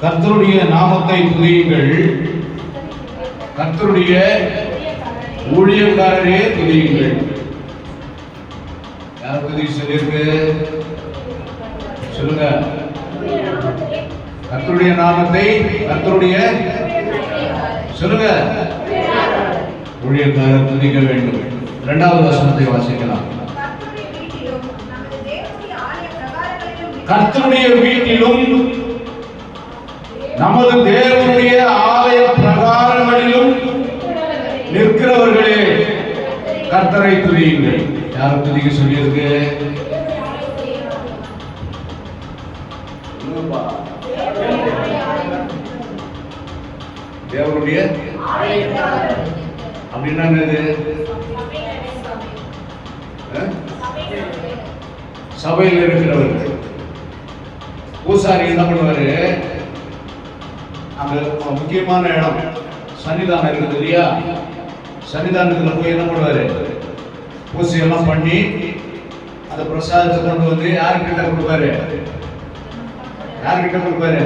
கர்த்தருடைய நாமத்தை துதியுங்கள், கர்த்தருடைய ஊழியக்காரரே துதியுங்கள். யார் துதி சொல்லியிருக்கு சொல்லுங்க. கர்த்தருடைய நாமத்தை, கர்த்தருடைய சொல்லுங்க, ஊழியக்காரர் துதிக்க வேண்டும். இரண்டாவது வசனத்தை வாசிக்கலாம். கர்த்தருடைய வீட்டிலும் நமது தேவனுடைய ஆலய பிரகாரங்களிலும் நிற்கிறவர்களே கர்த்தரை துதியுங்கள். யாரும் துதிக்க சொல்லியிருக்கு? தேவனுடைய அப்படின்னா என்னது? சபையில் இருக்கிறவர்கள். பூசாரி என்ன பண்ணுவாரு? அங்க முக்கியமான இடம் சன்னிதானம் இருக்குது இல்லையா? சன்னிதானத்துல போய் என்ன பண்ணுவாரு? பூசை எல்லாம் பண்ணி அந்த பிரசாதத்தை கொண்டு வந்து யாருக்கிட்ட கொடுப்பாரு? யாருக்கிட்ட கொடுப்பாரு?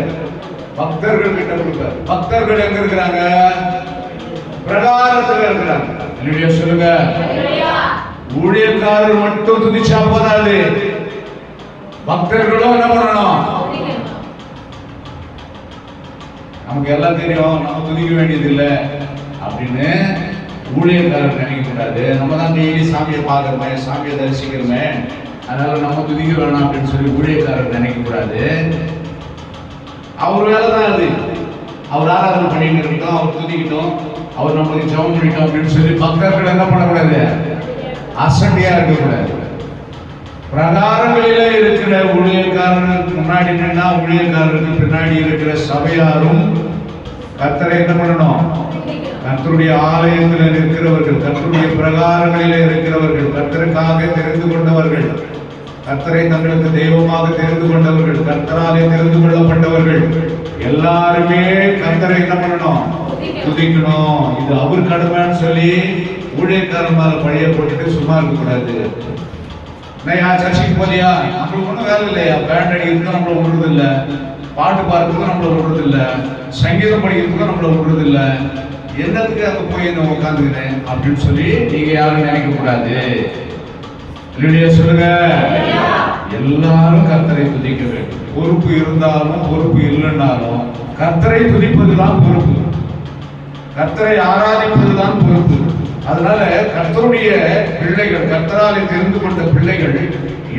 பக்தர்கள் கிட்ட கொடுப்பாரு. பக்தர்கள் எங்க இருக்கிறாங்க? பிரகாரத்துல இருக்கிறாங்க. இல்லையா சொல்லுங்க. ஊழியக்காரர் மட்டும் துதிச்சா போதாது, பக்தர்களும் என்ன பண்ணணும்? நமக்கு எல்லாம் தெரியும், நம்ம துதிக்க வேண்டியது இல்லை அப்படின்னு ஊழியக்காரர் நினைக்க கூடாது. நம்ம தான் டெய்லி சாமியை பார்க்கறோமே, சாமியை தரிசிக்கிறோமே, அதனால நம்ம துதிக்க வேணாம் அப்படின்னு சொல்லி ஊழியக்காரர் நினைக்க கூடாது. அவர் வேலை தான் அது. அவர் ஆராதனை பண்ணிட்டு இருக்கட்டும், அவர் துதிக்கிட்டோம், அவர் நம்மளுக்கு ஜெபம் பண்ணிட்டோம் அப்படின்னு சொல்லி பக்தர்கள் என்ன பண்ணக்கூடாது? அசட்டியா இருக்கக்கூடாது. பிரகாரங்களிலே இருக்கிற ஊழியக்காரருக்கு முன்னாடி நின்னா ஊழியக்காரருக்கு பின்னாடி இருக்கிற சபையாரும் கர்த்தரை என்ன பண்ணணும்? கர்த்தருடைய ஆலயத்தில் இருக்கிறவர்கள், கர்த்தருடைய பிரகாரங்களிலே இருக்கிறவர்கள், கர்த்தருக்காக தெரிந்து கொண்டவர்கள், கர்த்தரை தங்களுக்கு தெய்வமாக தெரிந்து கொண்டவர்கள், கர்த்தராலே தெரிந்து கொள்ளப்பட்டவர்கள் எல்லாருமே கர்த்தரை என்ன பண்ணணும்? துதிக்கணும். இது அவர் கடமைன்னு சொல்லி ஊழியக்காரன் மேல பழைய போட்டுட்டு சும்மா இருக்க கூடாது. சர்ச்சைக்கு போலியா? நம்மளுக்கு ஒன்றும் வேலை இல்லையா? பேண்ட் அடிக்கிறதுக்கு நம்மள விடுறது இல்லை, பாட்டு பாடுறதுக்கு நம்மள விடுறது இல்லை, சங்கீதம் படிக்கிறதுக்கு நம்மள விடுறது இல்லை. என்னத்துக்கு அங்க போய் என்ன உட்காந்துக்கிறேன் அப்படின்னு சொல்லி நீங்க யாரும் நினைக்க கூடாது. இல்லையா சொல்லுங்க. எல்லாரும் கர்த்தரை துதிக்க வேண்டும். பொறுப்பு இருந்தாலும் பொறுப்பு இல்லைன்னாலும் கர்த்தரை துதிப்பதுதான் பொறுப்பு, கர்த்தரை ஆராதிப்பதுதான் பொறுப்பு. அதனால கர்த்தருடைய பிள்ளைகள், கர்த்தராலே தெரிந்து கொண்ட பிள்ளைகள்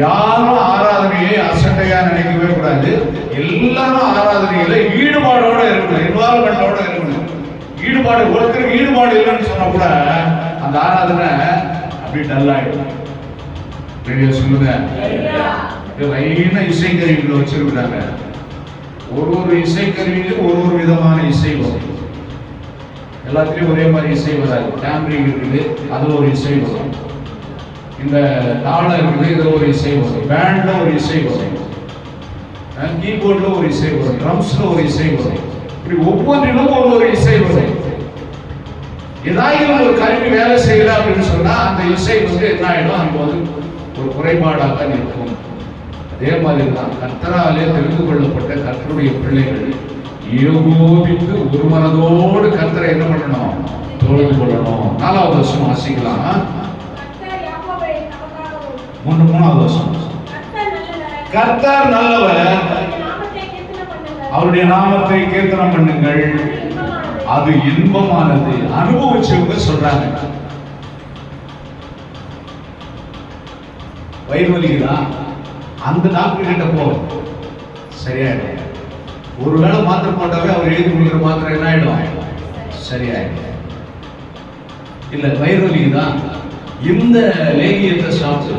யாரும் ஆராதனையை அசட்டையா நினைக்கவே கூடாது. எல்லாரும் ஆராதனையில ஈடுபாடோட இருக்கணும், இன்வால்மெண்டோட இருக்கணும். ஈடுபாடு, ஒருத்தருக்கு ஈடுபாடு இல்லைன்னு சொன்னா கூட அந்த ஆராதனை அப்படி டல்லாயிடும். சொல்லுங்க. லைனா இசைக்கருவிகளை வச்சிருக்கிறாங்க. ஒரு இசைக்கருவியிலும் ஒரு விதமான இசை வரும். எல்லாத்துலயும் ஒரே மாதிரி இசை வராது. டேம்பரிங் இருக்குது, அதுல ஒரு இசை வரும். இந்த தாளம் இருக்குது, இதுல ஒரு இசை வரும். பேண்ட்ல ஒரு இசை வரும், கீபோர்ட்ல ஒரு இசை வரும், ட்ரம்ஸ்ல ஒரு இசை வரும். இப்படி ஒவ்வொன்றிலும் ஒரு இசை வரும். ஏதாவது ஒரு கருவி வேலை செய்யல அப்படின்னு சொன்னா அந்த இசை என்ன ஆயிடும்? அங்க ஒரு குறைபாடாக இருக்கும். அதே மாதிரி தான் கர்த்தராலே தெரிந்து கொள்ளப்பட்ட கர்த்தருடைய பிள்ளைகள் ஏகோபித்து ஒரு மனதோடு கர்த்தரை என்ன பண்ணணும்? தொழுது கொள்ளணும். 4வது வசனம் வாசிக்கலாம். 3வது வசனம். கர்த்தர் நல்லவர், அவருடைய நாமத்தை கீர்த்தனம் பண்ணுங்கள், அது இன்பமானது. அனுபவிச்சவங்க சொல்றாங்க. வயிறு வலிக்குதா? அந்த டாக்டர் கிட்ட போ, சரியாயிடும். ஒருவேளை மாத்திரை போட்டாவே அவர் எழுதி கொடுக்குற மாத்திரை என்ன ஆயிடும்? சரியாயிடும். இல்ல வயிறு வலிக்குதா? இந்த லேகியத்தை சாப்பிடு,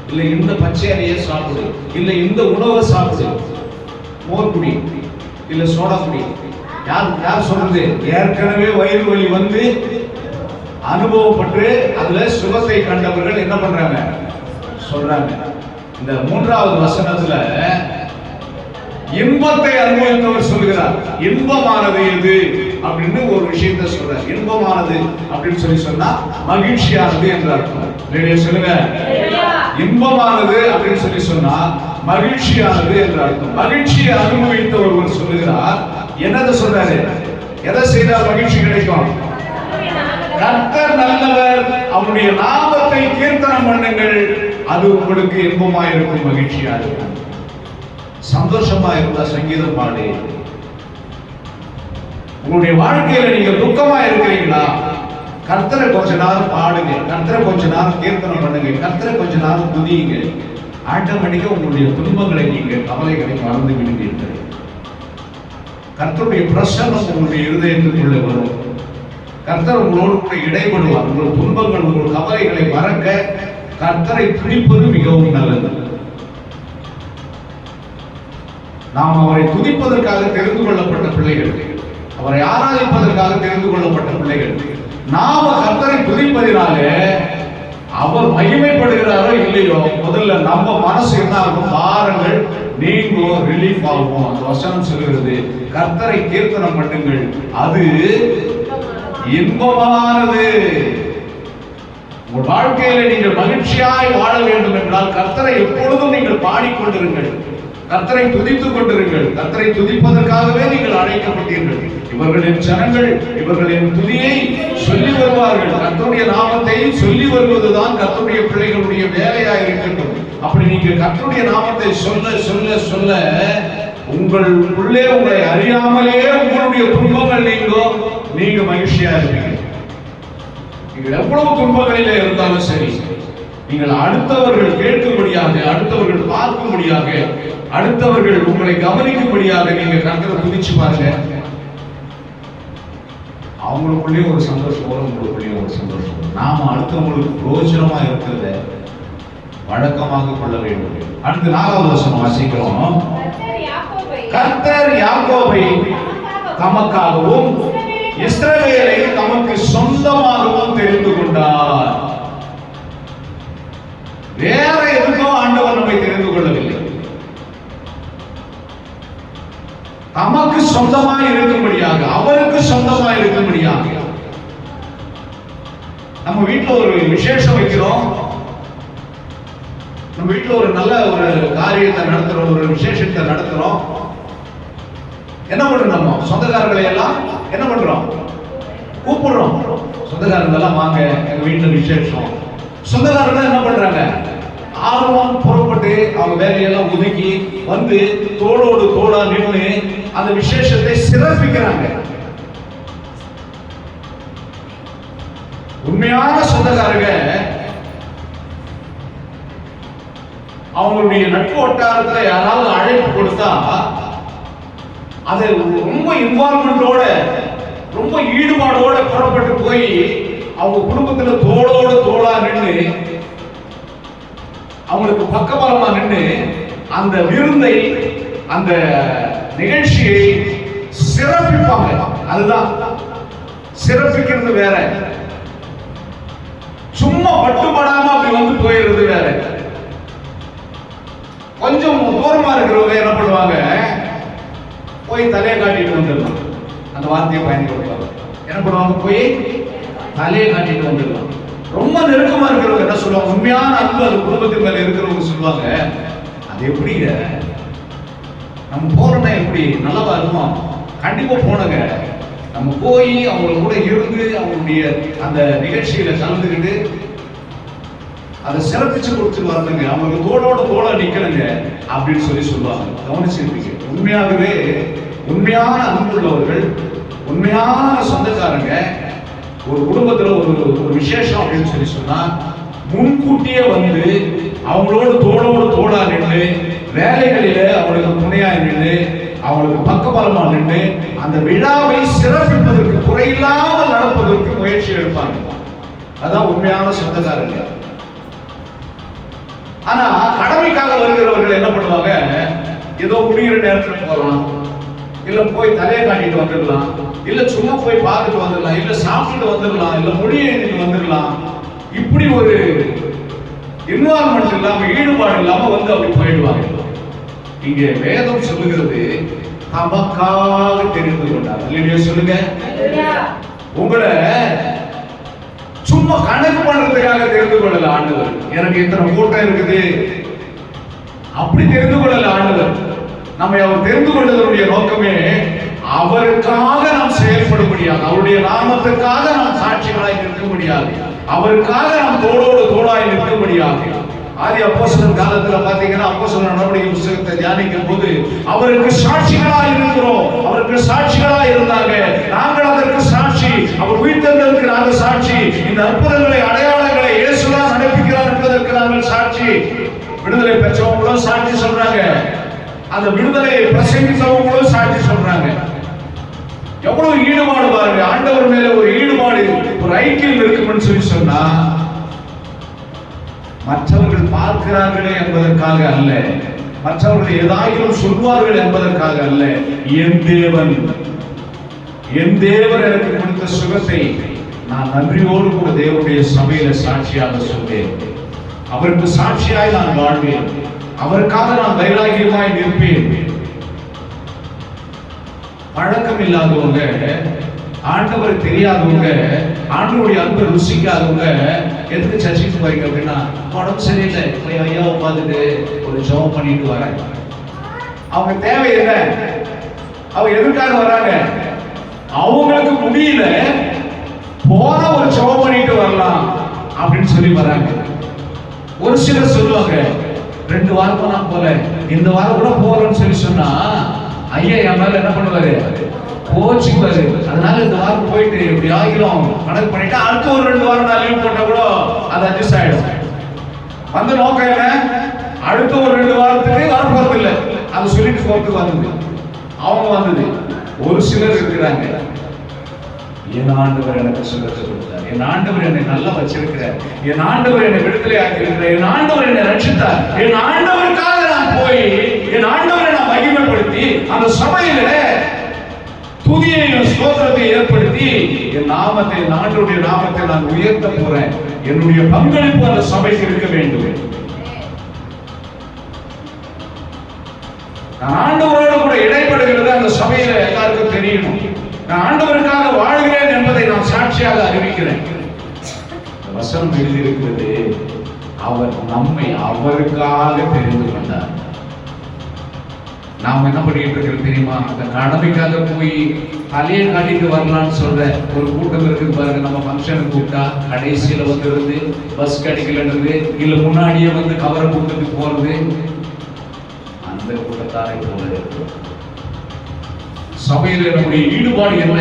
இல்ல இந்த பச்சையறையை சாப்பிடு, இல்ல இந்த உணவை சாப்பிடு, மோர் குடி, இல்ல சோடா குடி. யார் சொல்றது? ஏற்கனவே வயிறு வலி வந்து அனுபவப்பட்டு அதுல சுகத்தை கண்டவர்கள் என்ன பண்றாங்க? சொல்றாங்க. இந்த 3வது வசனத்துல இன்பத்தை அனுபவித்தவர் சொல்கிறார். இன்பமானது எது அப்படின்னு ஒரு விஷயத்தை சொல்றார். இன்பமானது அப்படின்னு சொல்லி சொன்னா மகிழ்ச்சியானது என்று அர்த்தம். சொல்லுங்க. இன்பமானது அப்படின்னு சொன்னா மகிழ்ச்சியானது என்று அர்த்தம். மகிழ்ச்சியை அனுபவித்த ஒருவர் சொல்லுகிறார். என்னது சொல்றாரு? எதை செய்தால் மகிழ்ச்சி கிடைக்கும்? கர்த்தர் நல்லவர், அவருடைய நாமத்தை கீர்த்தனம் பண்ணுங்கள், அது உங்களுக்கு இன்பமாயிருக்கும், மகிழ்ச்சியா இருக்கும். சந்தோஷமா இருந்தா சங்கீதம் பாடு. உங்களுடைய வாழ்க்கையில நீங்க துக்கமா இருக்கிறீங்களா? கர்த்தரை கொஞ்ச நேரம் பாடுங்க, கர்த்தரை கொஞ்ச நேரம் கீர்த்தனம் பண்ணுங்க, கர்த்தரை கொஞ்ச நேரம் துதியுங்க. ஆட்டோமேட்டிக்கா உங்களுடைய துன்பங்களை நீங்க கவலைகளை மறந்து விடுவீர்கள். கர்த்தருடைய பிரசன்னம் உங்களுடைய இருதயத்துக்குள்ளே வரும். கர்த்தர் உங்களோடு கூட இடைபடுவார். உங்கள் துன்பங்கள், உங்கள் கவலைகளை மறக்க கர்த்தரை துதிப்பது மிகவும் நல்லது. நாம் அவரை துதிப்பதற்காக தெரிந்து கொள்ளப்பட்ட பிள்ளைகள், அவரை ஆராதிப்பதற்காக தெரிந்து கொள்ளப்பட்ட பிள்ளைகள். நாம கர்த்தரை துதிப்பதினாலே அவர் மகிமைப்படுகிறாரோ இல்லையோ, முதல்ல நம்ம மனசு என்ன ஆகும்? பாரங்கள் நீங்கும், ரிலீஃப் ஆகும். அந்த வசனம் சொல்கிறது, கர்த்தரை கீர்த்தனம் பண்ணுங்கள், அது இன்பமானது. உங்கள் வாழ்க்கையில நீங்கள் மகிழ்ச்சியாய் வாழ வேண்டும் என்றால் கர்த்தரை எப்பொழுதும் நீங்கள் பாடிக்கொண்டிருங்கள், கர்த்தரை துதித்துக் கொண்டிருங்கள். கர்த்தரை துதிப்பதற்காகவே நீங்கள் அழைக்கப்பட்டீர்கள். இவர்களின் ஜனங்கள் இவர்களின் துதியை சொல்லி வருவார்கள். கர்த்தருடைய நாமத்தை சொல்லி வருவதுதான் கர்த்தருடைய பிள்ளைகளுடைய வேலையாக இருக்கட்டும். அப்படி நீங்க கர்த்தருடைய நாமத்தை சொல்ல சொல்ல சொல்ல உங்களுக்குள்ளே உங்களை அறியாமலே உங்களுடைய துன்பங்கள் நீங்க மகிழ்ச்சியா இருப்பீங்க. நீங்கள் எவ்வளவு துன்பங்களிலே இருந்தாலும் சரி, நீங்கள் அடுத்தவர்கள் கேட்கும்படியாக, அடுத்தவர்கள் பார்க்கும்படியாக, அடுத்தவர்கள் உங்களை கவனிக்கும்படியாக நீங்க கர்த்தரை துதிச்சு பாருங்க. அவங்களுக்குள்ளே ஒரு சந்தோஷம் வரும், உங்களுக்குள்ளே ஒரு சந்தோஷம் வரும். நாம அடுத்தவங்களுக்கு பிரோஜனமா இருக்கிறத வழக்கமாக கொள்ள வேண்டும். அடுத்து 4வது வசனம் வாசிக்கிறோம். கர்த்தர் யாக்கோபை தமக்காகவும் இஸ்ரவேலை தமக்கு சொந்தமாகவும் தெரிந்து கொண்டார். வேற எதுக்கும் ஆண்டவர் நம்மை தெரிந்து கொள்ளவில்லை. தமக்கு சொந்தமாய் இருக்கும்படியாக, அவருக்கு சொந்தமாய் இருக்கும்படியாக. நம்ம வீட்டுல ஒரு விசேஷம் வைக்கிறோம், நம்ம வீட்டுல ஒரு நல்ல ஒரு காரியத்தை நடத்துறோம், ஒரு விசேஷத்தை நடத்துறோம். என்ன பண்றோம்? நம்ம சொந்தக்காரர்களை எல்லாம் என்ன பண்றோம்? கூப்பிடுறோம். சொந்தக்காரங்க எல்லாம் வாங்க, எங்க வீட்டுல விசேஷம். சொந்தக்காரங்க என்ன பண்றாங்க? ஆர்வம் புறப்பட்டு அவங்க வேலையெல்லாம் ஒதுக்கி வந்து தோளோடு தோளா நின்று அந்த விசேஷத்தை சிறப்பிக்கிறாங்க. உண்மையான சொந்தக்காரங்க அவங்களுடைய நட்பு வட்டாரத்துல யாராவது அழைப்பு கொடுத்தா அதை ரொம்ப இன்வால்மெண்டோட, ரொம்ப ஈடுபாடோட புறப்பட்டு போய் அவங்க குடும்பத்துல தோளோடு தோளா நின்று அவங்களுக்கு பக்கபலமா நின்று அந்த விருந்தை, அந்த நிகழ்ச்சியை சிறப்பிப்பாங்க. அதுதான் சிறப்பிக்கிறது வேற, சும்மா பட்டுப்படாம அப்படி வந்து போயிடுறது வேற. கொஞ்சம் தூரமா இருக்கிறவங்க என்ன பண்ணுவாங்க? போய் தலையை காட்டிட்டு வந்துடலாம். அந்த வார்த்தையை பயன்படுத்துவாங்க. என்ன பண்ணுவாங்க? போய் தலையை காட்டிட்டு வந்துடலாம். ரொம்ப நெருக்கமா இருக்கிறவங்க என்ன சொல்லுவாங்க? உண்மையான அன்பு அது குடும்பத்தின் மேல இருக்கிறவங்க சொல்லுவாங்க, அது எப்படிங்க நம்ம போறோம்னா எப்படி நல்லவா இருக்கும்? கண்டிப்பா போனங்க. நம்ம போய் அவங்க கூட இருந்து அவங்களுடைய அந்த நிகழ்ச்சியில கலந்துக்கிட்டு அதை சிறப்பிச்சு கொடுத்துட்டு வரணுங்க, அவங்களுக்கு தோளோட தோளா நிக்கணுங்க அப்படின்னு சொல்லுவாங்க. கவனிச்சிருப்பீங்க. உண்மையாகவே உண்மையான அன்புள்ளவர்கள், உண்மையான சொந்தக்காரங்க ஒரு குடும்பத்துல ஒரு விசேஷம் அப்படின்னு சொன்னா முன்கூட்டியே வந்து அவங்களோட தோளோடு தோளா நின்று, வேலைகளில அவங்களுக்கு துணையா நின்று, அவங்களுக்கு பக்கபலமா நின்று அந்த விழாவை சிறப்பிப்பதற்கு, குறையில்லாமல் நடப்பதற்கு முயற்சி எடுப்பாங்க. அதான் உண்மையான சொந்தக்காரங்க. ஆனா கடமைக்காக வருகிறவர்கள் என்ன பண்ணுவாங்க? ஏதோ முடிகிற நேரத்தில் போகலாம், இல்ல போய் தலையை காட்டிட்டு வந்துடலாம், இல்ல சும்மா போய் பார்த்துட்டு வந்துடலாம், இல்ல சாப்பிட்டு வந்துடலாம், இல்ல மொழி எழுதிட்டு வந்துடலாம். இப்படி ஒரு இன்வால்மெண்ட் இல்லாம, ஈடுபாடு இல்லாம வந்து அப்படி போயிடுவாங்க. இங்க வேதம் சொல்லுகிறது தமக்காக தெரிந்து கொண்டார். இல்லையா? சொல்லுங்க. உங்களை சும்மா கணக்கு பண்றதுக்காக தெரிந்து கொள்ளல ஆண்டவர். எனக்கு இத்தனை கூட்டம் இருக்குது அப்படி தெரிந்து கொள்ளல ஆண்டவர். நம்மை அவர் தெரிந்து கொண்டதனுடைய நோக்கமே அவருக்காக நாம் செயல்படும்படியாக, அவருடைய நாமத்துக்காக நாம் சாட்சிகளாய் நிற்க முடியாது, அவருக்காக நாம் தோளோடு தோளாய் நிற்க முடியாது. ஆதி அப்போஸ்தலர் காலத்துல பாத்தீங்கன்னா அப்போஸ்தலர் நடவடிக்கை புத்தகத்தை தியானிக்கும் போது அவருக்கு சாட்சிகளா இருக்கிறோம், அவருக்கு சாட்சிகளா இருந்தாங்க. நாங்கள் அதற்கு சாட்சி, அவர் உயிர்த்தெழுந்ததற்கு நாங்கள் சாட்சி, இந்த அற்புதங்களை அடையாளங்களை இயேசுதான் நடப்பிக்கிறார் என்பதற்கு நாங்கள் சாட்சி. விடுதலை பெற்றவங்களும் சாட்சி சொல்றாங்க, அந்த விடுதலையை பிரசங்கித்தவங்களும் சாட்சி சொல்றாங்க. எவ்வளவு ஈடுபாடு பாருங்க, ஆண்டவர் மேல ஒரு ஈடுபாடு, ஒரு ஐக்கியம் இருக்கும்னு சொல்லி சொன்னா மற்றவர்கள் பார்க்கிறார்களே என்பதற்காக அல்ல, மற்றவர்கள் ஏதாயிலும் சொல்வார்கள் என்பதற்காக அல்ல. என் தேவன் எனக்கு கொடுத்த சுகத்தை நான் நன்றியோடு கூட தேவனுடைய சபையில சாட்சியாக சொல்வேன். அவருக்கு சாட்சியாய் நான் வாழ்வேன், அவருக்காக நான் தைரியமாய் நிற்பேன். பழக்கம் இல்லாதவங்க, ஆண்டவர் தெரியாதவங்க, ஆண்டவருடைய அன்பை ருசிக்காதவங்க எதுக்கு சர்ச்சைக்கு போறீங்க அப்படின்னா, உடம்பு சரியில்லை போய் ஐயா உட்காந்துட்டு ஒரு ஜெபம் பண்ணிட்டு வரேன். அவங்க தேவை என்ன? அவங்க எதுக்காக வராங்க? அவங்களுக்கு முடியல, போன ஒரு ஜெபம் பண்ணிட்டு வரலாம் அப்படின்னு சொல்லி வராங்க. ஒரு சிலர் சொல்லுவாங்க 2 வாரம் நான் போல, இந்த வாரம் கூட போறேன்னு சொல்லி சொன்னா ஐயா என் மேல என்ன பண்ணுவாரு? கோச்சுக்குவாரு. அதனால இந்த வாரம் போயிட்டு இப்படி ஆகிரும் கணக்கு பண்ணிட்டு அடுத்த ஒரு 2 வாரம் நான் லீவ் போட்டா கூட அது அட்ஜஸ்ட் ஆயிடும். அந்த நோக்கம் என்ன? அடுத்த ஒரு 2 வாரத்துக்கு வர போறது இல்லை, அது சொல்லிட்டு போறதுக்கு வந்தது. அவங்க வந்தது. ஒரு சிலர் இருக்கிறாங்க, என் ஆண்டவர் எனக்கு சுகத்தை கொடுத்தார், என் ஆண்டவர் என்னை நல்லா வச்சிருக்கிறார், என் ஆண்டவர் என்னை விடுதலை ஆக்கியிருக்கிறார், என் ஆண்டவர் என்னை ரட்சித்தார், என் ஆண்டவருக்காக நான் போய் என் ஆண்டவரை நான் மகிமைப்படுத்தி அந்த சபையில துதியையும் ஸ்தோத்திரத்தை ஏற்படுத்தி என் நாமத்தை, என் ஆண்டவருடைய நாமத்தை நான் உயர்த்த போறேன். என்னுடைய பங்களிப்பு அந்த சபைக்கு இருக்க வேண்டும். நான் ஆண்டவரோடு கூட இடைப்படுகிறது அந்த சபையில எல்லாருக்கும் தெரியணும். நான் ஆண்டவருக்காக வாழ்கிறேன் என்பதை நான் சாட்சியாக அறிவிக்கிறேன். வசனம் எழுதியிருக்கிறது, அவர் நம்மை அவருக்காக தெரிந்து கொண்டார். நாம் என்ன பண்ணிட்டு இருக்கிறோம் தெரியுமா? அந்த கடமைக்காக போய் தலையை காட்டிட்டு வரலான்னு சொல்ற ஒரு கூட்டம் இருக்குது பாருங்க. நம்ம ஃபங்க்ஷனுக்கு கூப்பிட்டா கடைசியில வந்துடுறது, பஸ் கிடைக்கலன்றது, இல்ல முன்னாடியே வந்து கவரை கூட்டத்துக்கு போறது, அந்த கூட்டத்தாரை போல இருக்கும். சபையில நம்முடைய ஈடுபாடு என்ன?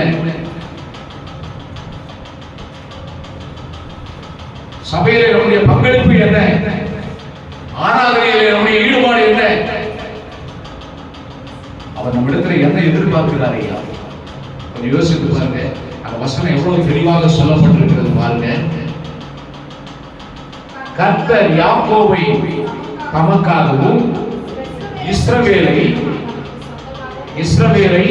சபையில நம்முடைய பங்களிப்பு என்ன? ஆராதனையில நம்முடைய ஈடுபாடு என்ன? அவர் நம்ம இடத்துல என்ன எதிர்பார்க்கிறார் ஐயா? கொஞ்சம் யோசித்து பாருங்க. அந்த வசனம் எவ்வளவு தெளிவாக சொல்லப்பட்டிருக்கிறது பாருங்க. கர்த்தர் யாக்கோபை தமக்காகவும் இஸ்ரவேலை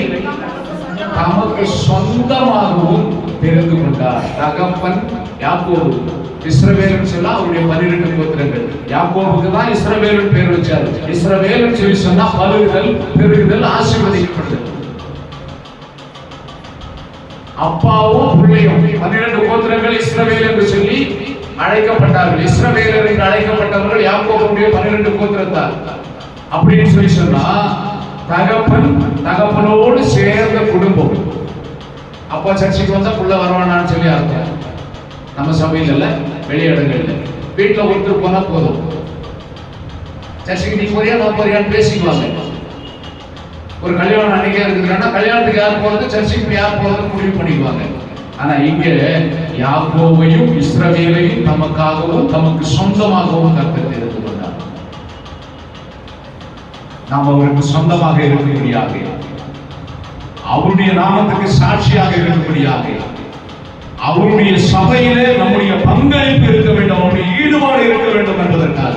தமக்கு சொந்தமாகவும் தெரிந்து கொண்டார். தகப்பன் யாக்கோபு, இஸ்ரவேல்னு சொன்னா அவருடைய 12 கோத்திரங்கள். யாக்கோபுக்கு தான் இஸ்ரவேல்னு பேர் வச்சாரு. இஸ்ரவேல்னு சொல்லி சொன்னா பலுகுதல், பெருகுதல், ஆசீர்வதிக்கப்படுதல். அப்பாவும் பிள்ளையும் 12 கோத்திரங்கள் இஸ்ரவேல் என்று சொல்லி அழைக்கப்பட்டார்கள். இஸ்ரவேலர் என்று அழைக்கப்பட்டவர்கள் யாக்கோபுடைய 12 கோத்திரத்தார். அப்படின்னு சொல்லி சொன்னா தகப்பனோடு சேர்ந்த குடும்பம். அப்பா சர்ச்சைக்கு வந்தா புள்ள வருவானான்னு சொல்லி அர்த்தம். நம்ம சபையில் இல்ல, வெளியிடங்கள்ல வீட்டுல ஒருத்தர் போனா போதும், சர்ச்சைக்கு நீ போறியா நான் போறியான்னு பேசிக்குவாங்க. ஒரு கல்யாணம் அன்னைக்கே இருக்குதுன்னா கல்யாணத்துக்கு யார் போறது, சர்ச்சைக்கு யார் போறது முடிவு பண்ணிக்குவாங்க. ஆனா இங்க யாக்கோபையும் இஸ்ரவேலையும் நமக்காகவும் தமக்கு சொந்தமாகவும் கர்த்தர் தெரிந்து கொண்டார். நாம் அவருக்கு சொந்தமாக இருக்கும்படியாக, அவருடைய நாமத்துக்கு சாட்சியாக இருக்கும்படியாக, அவருடைய சபையிலே நம்முடைய பங்களிப்பு இருக்க வேண்டும், அவருடைய ஈடுபாடு இருக்க வேண்டும் என்பதற்காக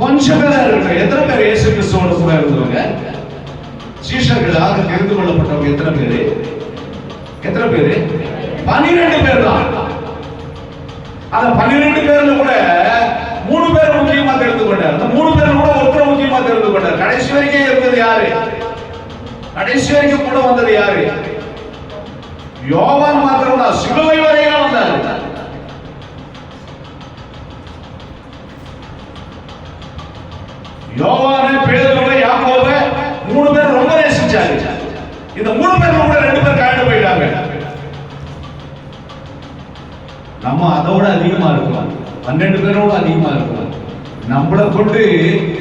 கொஞ்சம் பேர் இருக்கிற. எத்தனை பேர் இயேசு கிறிஸ்துவோட கூட இருந்தவங்க? சீஷர்களாக தெரிந்து கொள்ளப்பட்டவங்க எத்தனை பேரு? 12 பேர் தான். அந்த 12 பேர்ல கூட 3 பேர் முக்கியமா தெரிந்து கொண்டார். அந்த 3 பேர்ல கூட ஒருத்தர் முக்கியமா தெரிந்து கொண்டார். கடைசி வரைக்கும் இருந்தது யாரு? கடைசி வரைக்கும் கூட வந்தது யாரு? யோவான் மாத்திரம் தான். சிலுவை வரையில வந்தார். யோவானை, பேதுருவை, யாக்கோபை 3 பேர் ரொம்ப நேசிச்சாரு. இந்த 3 பேர்ல கூட 2 பேர் காண்டு போயிட்டாங்க. நம்ம அதோட அதிகமா இருக்கலாம், 12 பேரோட அதிகமா இருக்கலாம். நம்மளை கொண்டு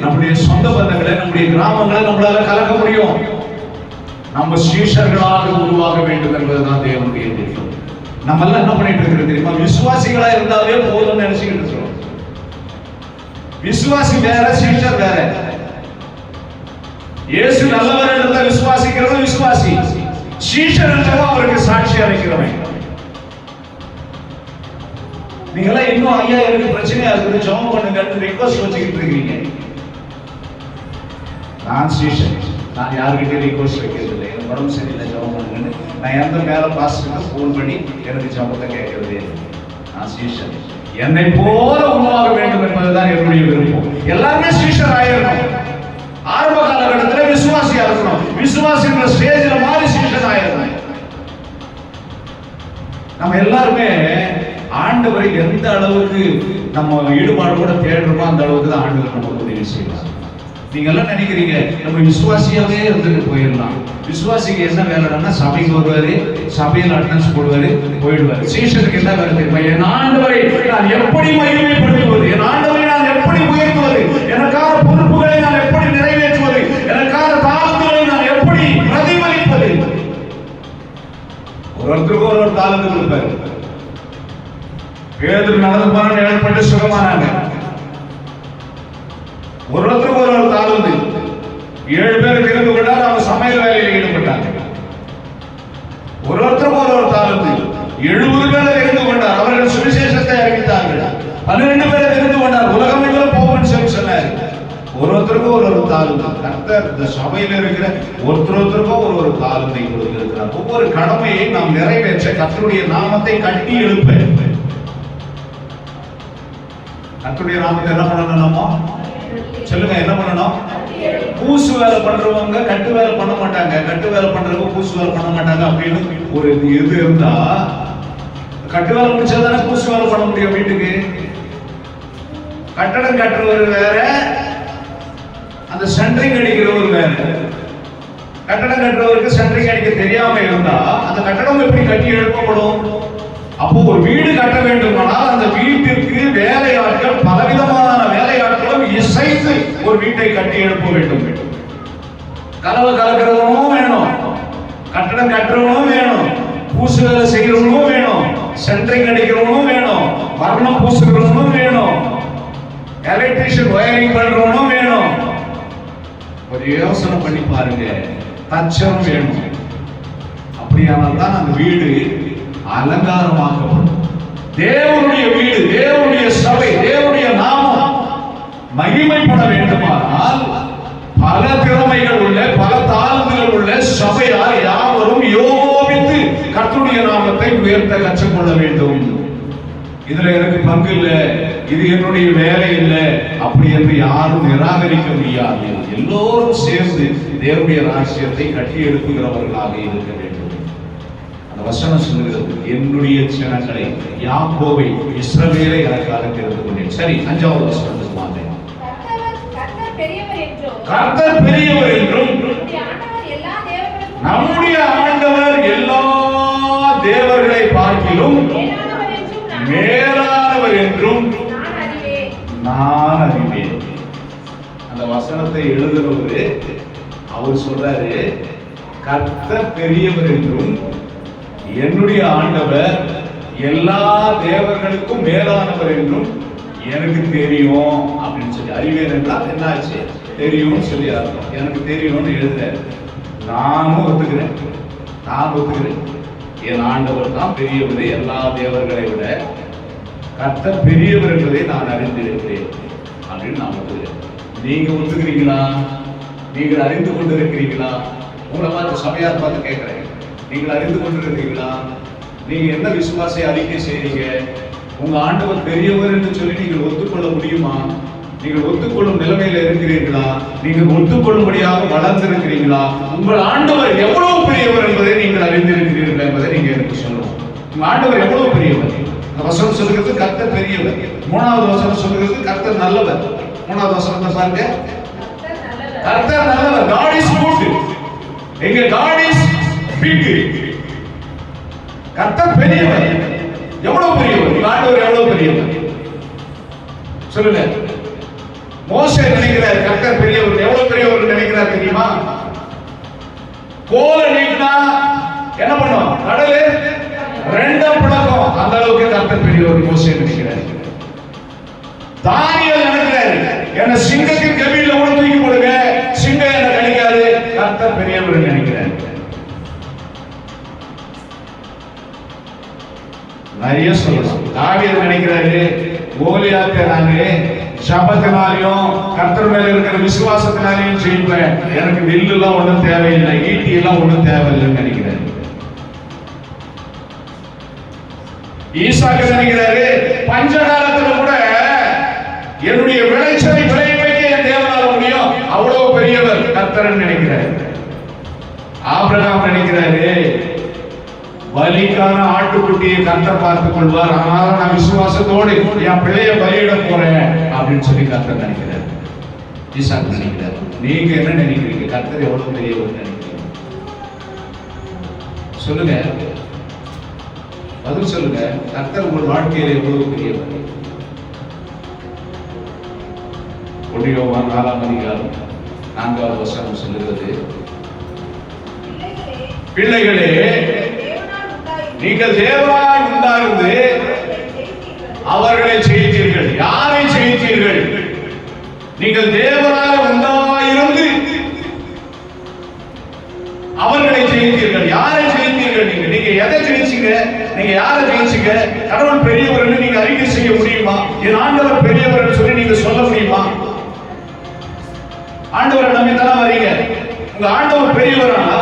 நம்முடைய சொந்த பந்தங்களை, நம்முடைய கிராமங்களை நம்மளால கலக்க முடியும். நம்ம சீஷர்களாக உருவாக வேண்டும் என்பதுதான் தேவனுடைய திட்டம். நம்ம எல்லாம் என்ன பண்ணிட்டு இருக்கிறது தெரியுமா? விசுவாசிகளா இருந்தாலே போதும்னு நினைச்சுக்கிட்டு இருக்கிறோம். விசுவாசி வேற, சீஷர் வேற. இயேசு நல்லவர் என்றதை விசுவாசிக்கிறது விசுவாசி. சீஷர் என்றதை அவருக்கு சாட்சி அளிக்கிறவன். நீங்களா இன்னும் ஐயா எனக்கு பிரச்சனையா இருக்குது, ஜெபம் பண்ணுங்கன்னு ரிக்வெஸ்ட் வச்சுக்கிட்டு இருக்கீங்க. நான் சீஷன், நான் யாருக்கிட்டே ரிக்வெஸ்ட் வைக்கிறது இல்லை. எனக்கு உடம்பு சரியில்லை, ஜெபம் பண்ணுங்கன்னு நான் எந்த மேல பாஸ்டருக்கு ஃபோன் பண்ணி எனக்கு ஜெபத்தை கேட்கறதே இல்லை. நான் சீஷன். என்னை போல உருவாக வேண்டும் என்பதுதான் என்னுடைய விருப்பம். எல்லாருமே சீஷர் ஆயிரணும். ஆரம்ப காலகட்டத்தில் விசுவாசியா இருக்கணும். விசுவாசின்ற ஸ்டேஜ்ல மாதிரி சீஷன் ஆயிரணும். நம்ம எல்லாருமே ஆண்டவரை எந்த அளவுக்கு நம்ம ஈடுபாடோட தேடுறோமோ அந்த அளவுக்கு தான் ஆண்டவர் நமக்கு உதவி செய்வார். நீங்க எல்லாம் நினைக்கிறீங்க நம்ம விசுவாசியாவே இருந்துட்டு போயிடலாம். விசுவாசிக்கு என்ன வேலைன்னா சபைக்கு வருவாரு, சபையில் அட்டெண்டன்ஸ் போடுவாரு, போயிடுவாரு. சீஷனுக்கு என்ன வேலை தெரியுமா? என் ஆண்டவரை நான் எப்படி மகிமைப்படுத்துவது, என் ஆண்டவரை நான் எப்படி உயர்த்துவது, எனக்கான பொறுப்புகளை நான் எப்படி நிறைவேற்றுவது, எனக்கான தாளங்களை நான் எப்படி பிரதிபலிப்பது. ஒருத்தருக்கு ஒரு தாளந்து கொடுப்பாரு. பேதுரு நடந்து போன ஏற்பட்டு சுகமானாங்க. ஒருத்தருக்கு ஒரு தாளந்து. 7 பேர் தெரிந்து கொண்டால் அவங்க சமையல் வேலையில் ஈடுபட்டாங்க. ஒருத்தருக்கு ஒரு தாளந்து. 70 பேரை தெரிந்து கொண்டார், அவர்கள் சுவிசேஷத்தை அறிவித்தார்கள். 12 பேரை தெரிந்து கொண்டார், உலகம் எங்கிலும் போகும்னு சொல்லி சொன்னார். ஒருத்தருக்கு ஒரு தாளந்து. கர்த்தர் இந்த சபையில் இருக்கிற ஒருத்தருக்கும் ஒரு தாளந்தை கொடுத்திருக்கிறார். ஒவ்வொரு கடமையை நாம் நிறைவேற்ற கர்த்தருடைய நாமத்தை கட்டி எழுப்ப, கர்த்தருடைய நாமத்தை என்ன பண்ணணும்? நம்ம சொல்லுங்க, என்ன பண்ணணும்? பூசு வேலை பண்றவங்க கட்டு வேலை பண்ண மாட்டாங்க, கட்டு வேலை பண்றவங்க பூசு வேலை பண்ண மாட்டாங்க அப்படின்னு ஒரு இது இருந்தா, கட்டு வேலை முடிச்சாதானே பூசு வேலை பண்ண முடியும். வீட்டுக்கு கட்டடம் கட்டுறவர் வேற, அந்த சென்ட்ரிங் அடிக்கிறவர் வேற. கட்டடம் கட்டுறவருக்கு சென்ட்ரிங் அடிக்க தெரியாம இருந்தா அந்த கட்டடம் எப்படி கட்டி எழுப்பப்படும்? அப்போ ஒரு வீடு கட்ட வேண்டுமானால் அந்த வீட்டிற்கு வேலையாட்கள், பலவிதமான வேலையாட்களும் இசைத்து ஒரு வீட்டை கட்டி எழுப்ப வேண்டும். கலவை கலக்கிறவனும் வேணும், கட்டடம் கட்டுறவனும் வேணும், பூசு வேலை செய்கிறவனும் வேணும், சென்ட்ரிங் அடிக்கிறவனும் வேணும், வர்ணம் பூசுகிறவனும் வேணும், எலக்ட்ரிஷியன் வயரிங் பண்றவனும் வேணும். ஒரு யோசனை பண்ணி பாருங்க, தச்சம் வேணும். அப்படியானால் தான் அந்த வீடு அலங்காரமாக்கப்படும். தேவனுடைய வீடு, தேவனுடைய சபை, தேவனுடைய நாமம் மகிமைப்பட வேண்டுமானால் பல திறமைகள் உள்ள, பல தாளந்துகள் உள்ள சபையார் யாவரும் யோபித்து கர்த்தருடைய நாமத்தை உயர்த்த கற்றுக்கொள்ள வேண்டும். இதுல எனக்கு பங்கு இல்லை, இது என்னுடைய வேலை இல்லை அப்படி என்று யாரும் நிராகரிக்க முடியாது. எல்லோரும் சேர்ந்து தேவனுடைய ராஜ்யத்தை கட்டி எழுப்புகிறவர்களாக இருக்க வேண்டும். அந்த வசனம் சொல்லுகிறது, என்னுடைய ஜனங்களை, யாக்கோபை, இஸ்ரவேலை எனக்காக தெரிந்து கொண்டேன். சரி, 5வது வசனத்துக்கு வாங்க. கர்த்தர் பெரியவர் என்றும் நம்முடைய ஆண்டவர் எல்லா தேவர்களை பார்க்கிலும் மேலானவர் என்றும் நான் அறிவேன். அந்த வசனத்தை எழுதுறவரு அவர் சொல்றாரு, கர்த்தர் பெரியவர் என்றும் என்னுடைய ஆண்டவர் எல்லா தேவர்களுக்கும் மேலானவர் என்றும் எனக்கு தெரியும் அப்படின்னு சொல்லி. அறிவேன் என்றால் என்ன ஆச்சு? தெரியும் சொல்லி அர்த்தம். எனக்கு தெரியும்னு எழுதுறாரு. நானும் ஒத்துக்கிறேன், நான் ஒத்துக்கிறேன். என் ஆண்டவர் தான் பெரியவர், எல்லா தேவர்களை விட கர்த்தர் பெரியவர் என்பதை நான் அறிந்திருக்கிறேன் அப்படின்னு நான் ஒத்துக்கிறேன். நீங்க ஒத்துக்கிறீங்களா? நீங்கள் அறிந்து கொண்டிருக்கிறீங்களா? உங்களை பார்த்து சபையார் பார்த்து கேட்கிறேன், நீங்கள் அறிந்து கொண்டிருக்கிறீங்களா? நீங்க என்ன விசுவாசை அறிக்கை செய்றீங்க? உங்க ஆண்டவர் பெரியவர் என்று சொல்லி நீங்கள் ஒத்துக்கொள்ள முடியுமா? நீங்கள் ஒத்துக்கொள்ளும் நிலைமையில இருக்கிறீர்களா? நீங்கள் ஒத்துக்கொள்ளும்படியாக வளர்ந்திருக்கிறீங்களா? உங்கள் ஆண்டவர் எவ்வளவு பெரியவர் என்பதை நீங்கள் அறிந்திருக்கிறீர்கள் என்பதை நீங்க எனக்கு சொல்லணும். உங்க ஆண்டவர் எவ்வளவு பெரியவர்? வசனம் சொல்லுகிறது கர்த்தர் பெரியவர். 3வது வசனம் சொல்லுகிறது கர்த்தர் நல்லவர். 3வது வசனத்தை பாருங்க, கர்த்தர் நல்லவர். God is good. எங்க God is big. கர்த்தர் பெரியவர். எவ்வளவு பெரியவர்? ஆண்டவர் எவ்வளவு பெரியவர் சொல்லுங்க. மோசே நினைக்கிறார் கர்த்தர் பெரியவர். எவ்வளவு பெரியவர் நினைக்கிறார் தெரியுமா? கோல நீட்டினா என்ன பண்ணும்? கடலே ரெண்டா பிளக்கும். அந்த அளவுக்கு கர்த்தர் பெரியவர் மோசே நினைக்கிறார். தானியேல் நினைக்கிறார் என்ன சிங்கத்தின் கவியில கூட தூக்கி போடுங்க, சிங்கம் என்ன கடிக்காது. கர்த்தர் பெரியவர் நினைக்கிறார். நிறைய சொல்லலாம். தாவீது நினைக்கிறாரு கோலியாத்தை நானு ஜபத்தினாலையும் கர்த்தர் மேல இருக்கிற விசுவாசத்தினாலையும் ஜெயிப்பேன், எனக்கு வில்லு எல்லாம் ஒண்ணும் தேவையில்லை, ஈட்டி எல்லாம் ஒண்ணும் தேவையில்லைன்னு நினைக்கிறாரு. ஈசாக்கு நினைக்கிறாரு பஞ்ச காலத்துல கூட என்னுடைய விளைச்சலை விளைவிக்க என் தேவனால முடியும், அவ்வளவு பெரியவர் கர்த்தர் நினைக்கிறாரு. ஆபிரகாம் நினைக்கிறாரு பலிக்கான ஆட்டுக்குட்டியை கர்த்தர் பார்த்துக் கொள்வார், ஆனால் நான் விசுவாசத்தோடு என் பிள்ளைய பலியிட போறேன் அப்படின்னு சொல்லி கர்த்தர் நினைக்கிறார். ஈசாக்கு நினைக்கிறார். நீங்க என்ன நினைக்கிறீங்க? கர்த்தர் எவ்வளவு பெரியவர் நினைக்கிறீங்க? சொல்லுங்க, பதில் சொல்லுங்க. கர்த்தர் உங்கள் வாழ்க்கையில எவ்வளவு பெரியவர்? யோவான் 4ஆம் அதிகாரம் 4வது வசனம் சொல்லுகிறது, பிள்ளைகளே நீங்கள் தேவனாய் உண்டாயிருந்து அவர்களை ஜெயித்தீர்கள். யாரை ஜெயித்தீர்கள்? நீங்கள் தேவனாய் உண்டாயிருந்து அவர்களை ஜெயித்தீர்கள். யாரை ஜெயித்தீர்கள்? நீங்க எதை ஜெயிச்சீங்க? நீங்க யாரை ஜெயிச்சீங்க? கடவுள் பெரியவர் நீங்க அறிக்கை செய்ய முடியுமா? என் ஆண்டவர் பெரியவர் சொல்லி நீங்க சொல்ல முடியுமா? ஆண்டவரை நம்பி தானே வரீங்க. உங்க ஆண்டவர் பெரியவரானா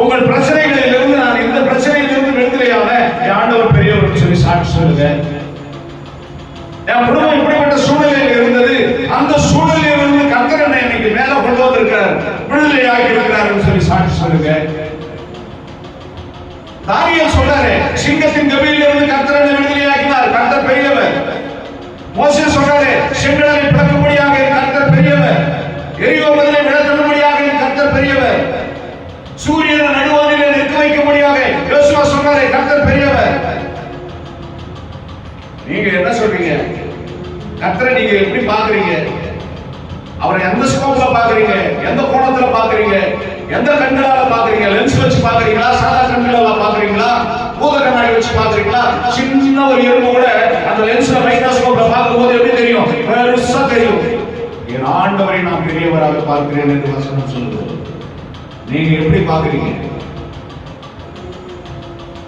உங்கள் பிரச்சனைகளிலிருந்து நான் இந்த பிரச்சனையிலிருந்து விடுதலையான என் ஆண்டவர் பெரியவர் சொல்லி சாட்சி சொல்லுங்க. என் குடும்பம் இப்படிப்பட்ட சூழ்நிலையில் இருந்தது, அந்த சூழ்நிலையிலிருந்து கர்த்தர் என்னை இன்னைக்கு மேல கொண்டு வந்திருக்கிறார், விடுதலையாகி இருக்கிறார் சொல்லி சாட்சி சொல்லுங்க. தானியேல் சொல்றாரு சிங்கத்தின் கவியிலிருந்து கர்த்தர் என்னை விடுதலையாக்கினார், கர்த்தர் பெரியவர். மோசே சொல்றாரு செங்கடலை பிளக்கும்படியாக கர்த்தர் பெரியவர், எரிகோ மதிலை விழத்தள்ளும்படியாக கர்த்தர் பெரியவர், சூரியனை நடுவானிலே நிற்க வைக்கும்படியாக யோசுவா சொன்னாரே கர்த்தர் பெரியவர். நீங்க என்ன சொல்றீங்க? கர்த்தரை நீங்க எப்படி பாக்குறீங்க? அவரை எந்த ஸ்கோப்ல பாக்குறீங்க? எந்த கோணத்துல பாக்குறீங்க? எந்த கண்களால பாக்குறீங்க? லென்ஸ் வச்சு பாக்குறீங்களா? சாதா கண்களால பாக்குறீங்களா? பூத கண்ணாடி வச்சு பாக்குறீங்களா? சின்ன ஒரு எறும்பு கூட அந்த லென்ஸ்ல மைக்ரோஸ்கோப்ல பார்க்கும்போது எப்படி தெரியும்? பெருசா தெரியும். என் ஆண்டவரை நான் பெரியவராக பார்க்கிறேன் என்று வசனம் சொல்லுகிறது. நீங்க எப்படி பாக்குறீங்க?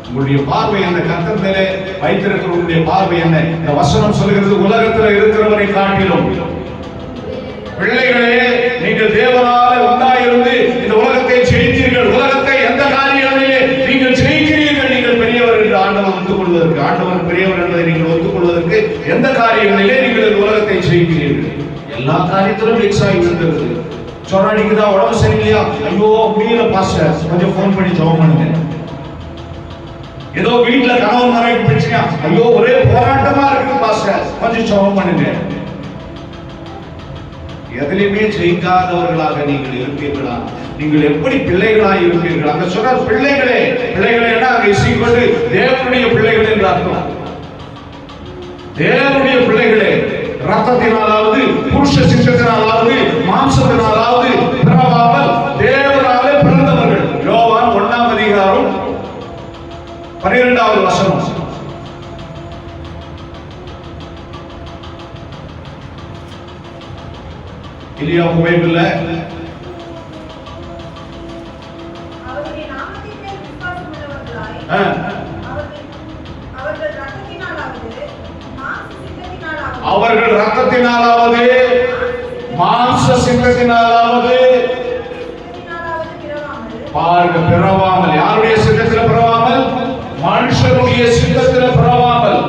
உங்களுடைய பார்வை என்ன? கர்த்தர் மேலே வைத்திருக்கிற உங்களுடைய பார்வை என்ன? இந்த வசனம் சொல்கிறது உலகத்தில் இருக்கிறவரை காட்டிலும் பிள்ளைகளே நீங்கள் தேவனால உண்டாயிருந்து இந்த உலகத்தை ஜெயித்தீர்கள். உலகத்தை எந்த காரியங்களிலே நீங்கள் ஜெயிக்கிறீர்கள், நீங்கள் பெரியவர் என்று ஆண்டவர் ஒத்துக்கொள்வதற்கு, ஆண்டவர் பெரியவர் என்பதை நீங்கள் ஒத்துக்கொள்வதற்கு எந்த காரியங்களிலே நீங்கள் இந்த உலகத்தை ஜெயிக்கிறீர்கள்? எல்லா காரியத்திலும் மிக்ஸ் ஆகி விடுகிறது. சொன்னா நீங்க தான் உடம்பு சரியில்லையா, ஐயோ முடியல பாஸ்டர் கொஞ்சம் போன் பண்ணி ஜெபம் பண்ணுங்க. ஏதோ வீட்டுல கணவன் மனைவி பிரச்சனையா, ஐயோ ஒரே போராட்டமா இருக்கு பாஸ்டர் கொஞ்சம் ஜெபம் பண்ணுங்க. எதிலுமே ஜெயிக்காதவர்களாக நீங்கள் இருப்பீர்களா? நீங்கள் எப்படி பிள்ளைகளாக இருப்பீர்கள்? அங்க சொன்ன பிள்ளைகளே, பிள்ளைகளே அங்க இசைக்கொண்டு தேவனுடைய பிள்ளைகள் என்று அர்த்தம். தேவனுடைய பிள்ளைகளே, ரத்தத்தினாலாவது புருஷ சித்தத்தினாலாவது மாம்சத்தினாலாவது பிறவாமல் தேவனாலே பிறந்தவர்கள். யோவான் 1ஆம் அதிகாரம் 12வது வசனம். இல்லையா? பைபிள்ல அவருடைய நாமத்தின் மேல் விசுவாசம் உள்ளவர்களாய் அவர்கள் ரத்தத்தினாலாவது மாம்ச சித்தத்தினாலாவது பாருங்க பிறவாமல். யாருடைய சித்தத்தில் பிறவாமல்? மனுஷனுடைய சித்தத்தில் பிறவாமல்,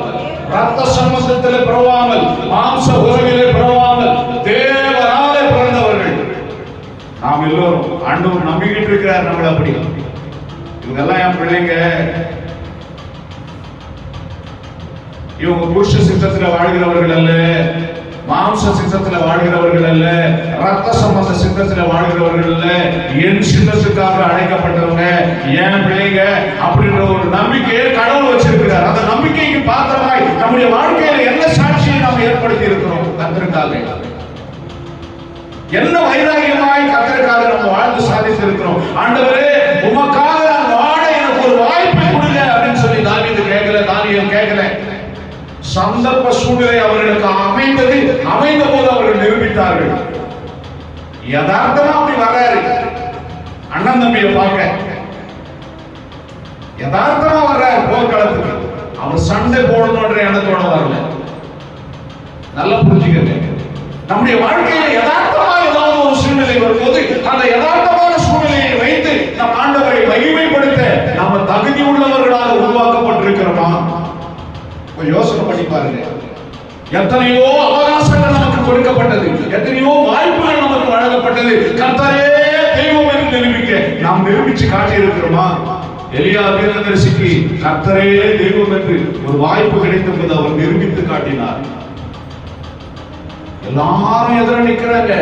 ரத்த சம்பந்தத்தில் பிறவாமல், மாம்ச உறவிலே பிறவாமல் தேவனாலே பிறந்தவர்கள். நாம் எல்லோரும் ஆண்டவர் நம்பிக்கிட்டு இருக்கிறார் நம்மள. அப்படி இவங்கெல்லாம் என் பிள்ளைங்க, இவங்க புருஷ சித்தத்தில் வாழ்கிறவர்கள் அல்ல, மாம்ச சித்தத்துல வாழ்கிறவர்கள் அல்ல, ரத்த சம்பந்த சித்தத்துல வாழ்கிறவர்கள் அல்ல, என் சித்தத்துக்காக அழைக்கப்பட்டவங்க, என் பிள்ளைங்க அப்படின்ற ஒரு நம்பிக்கையை கடவுள் வச்சிருக்கிறார். அந்த நம்பிக்கைக்கு பாத்திரமாய் நம்முடைய வாழ்க்கையில என்ன சாட்சியை நாம் ஏற்படுத்தி இருக்கிறோம்? கர்த்தருக்காக என்ன வைராகியமாய் கர்த்தருக்காக நம்ம வாழ்ந்து சாதித்து இருக்கிறோம். ஆண்டவரே, உமக்காக நான் வாழ எனக்கு ஒரு வாய்ப்பை கொடுங்க அப்படின்னு சொல்லி தாவீது கேட்கல, தானியேல் கேட்கல. சந்தர்ப்ப சூழ்நிலை அவர்களுக்கு அமைந்த போது அவர்கள் நிரூபித்தார்கள். யதார்த்தமா அப்படி வர்றாரு, அண்ணன் தம்பியை பார்க்க யதார்த்தமா வர்றாரு போர்க்களத்துக்கு. அவர் சண்டை போடணும்ன்ற எண்ணத்தோட வரல. நல்லா புரிஞ்சுக்க, நம்முடைய வாழ்க்கையில யதார்த்தமா ஏதாவது ஒரு சூழ்நிலை வரும்போது அந்த யதார்த்தமான சூழ்நிலையை வைத்து நம் ஆண்டவரை மகிமைப்படுத்த நாம தகுதி உள்ளவர்களாக உருவாக்கப்பட்டிருக்கிறோமா? யோசனை பண்ணி பாருங்க. எத்தனையோ அவகாசங்கள் நமக்கு கொடுக்கப்பட்டது, எத்தனையோ வாய்ப்புகள் நமக்கு வழங்கப்பட்டது. கர்த்தரே தெய்வம் என்று நிரூபிக்க நாம் நிரூபிச்சு காட்டி இருக்கிறோமா? எலியா தீர்க்கதரிசிக்கு கர்த்தரே தெய்வம் என்று ஒரு வாய்ப்பு கிடைத்தபோது அவர் நிரூபித்து காட்டினார். எல்லாரும் எதிர நிற்கிறாங்க.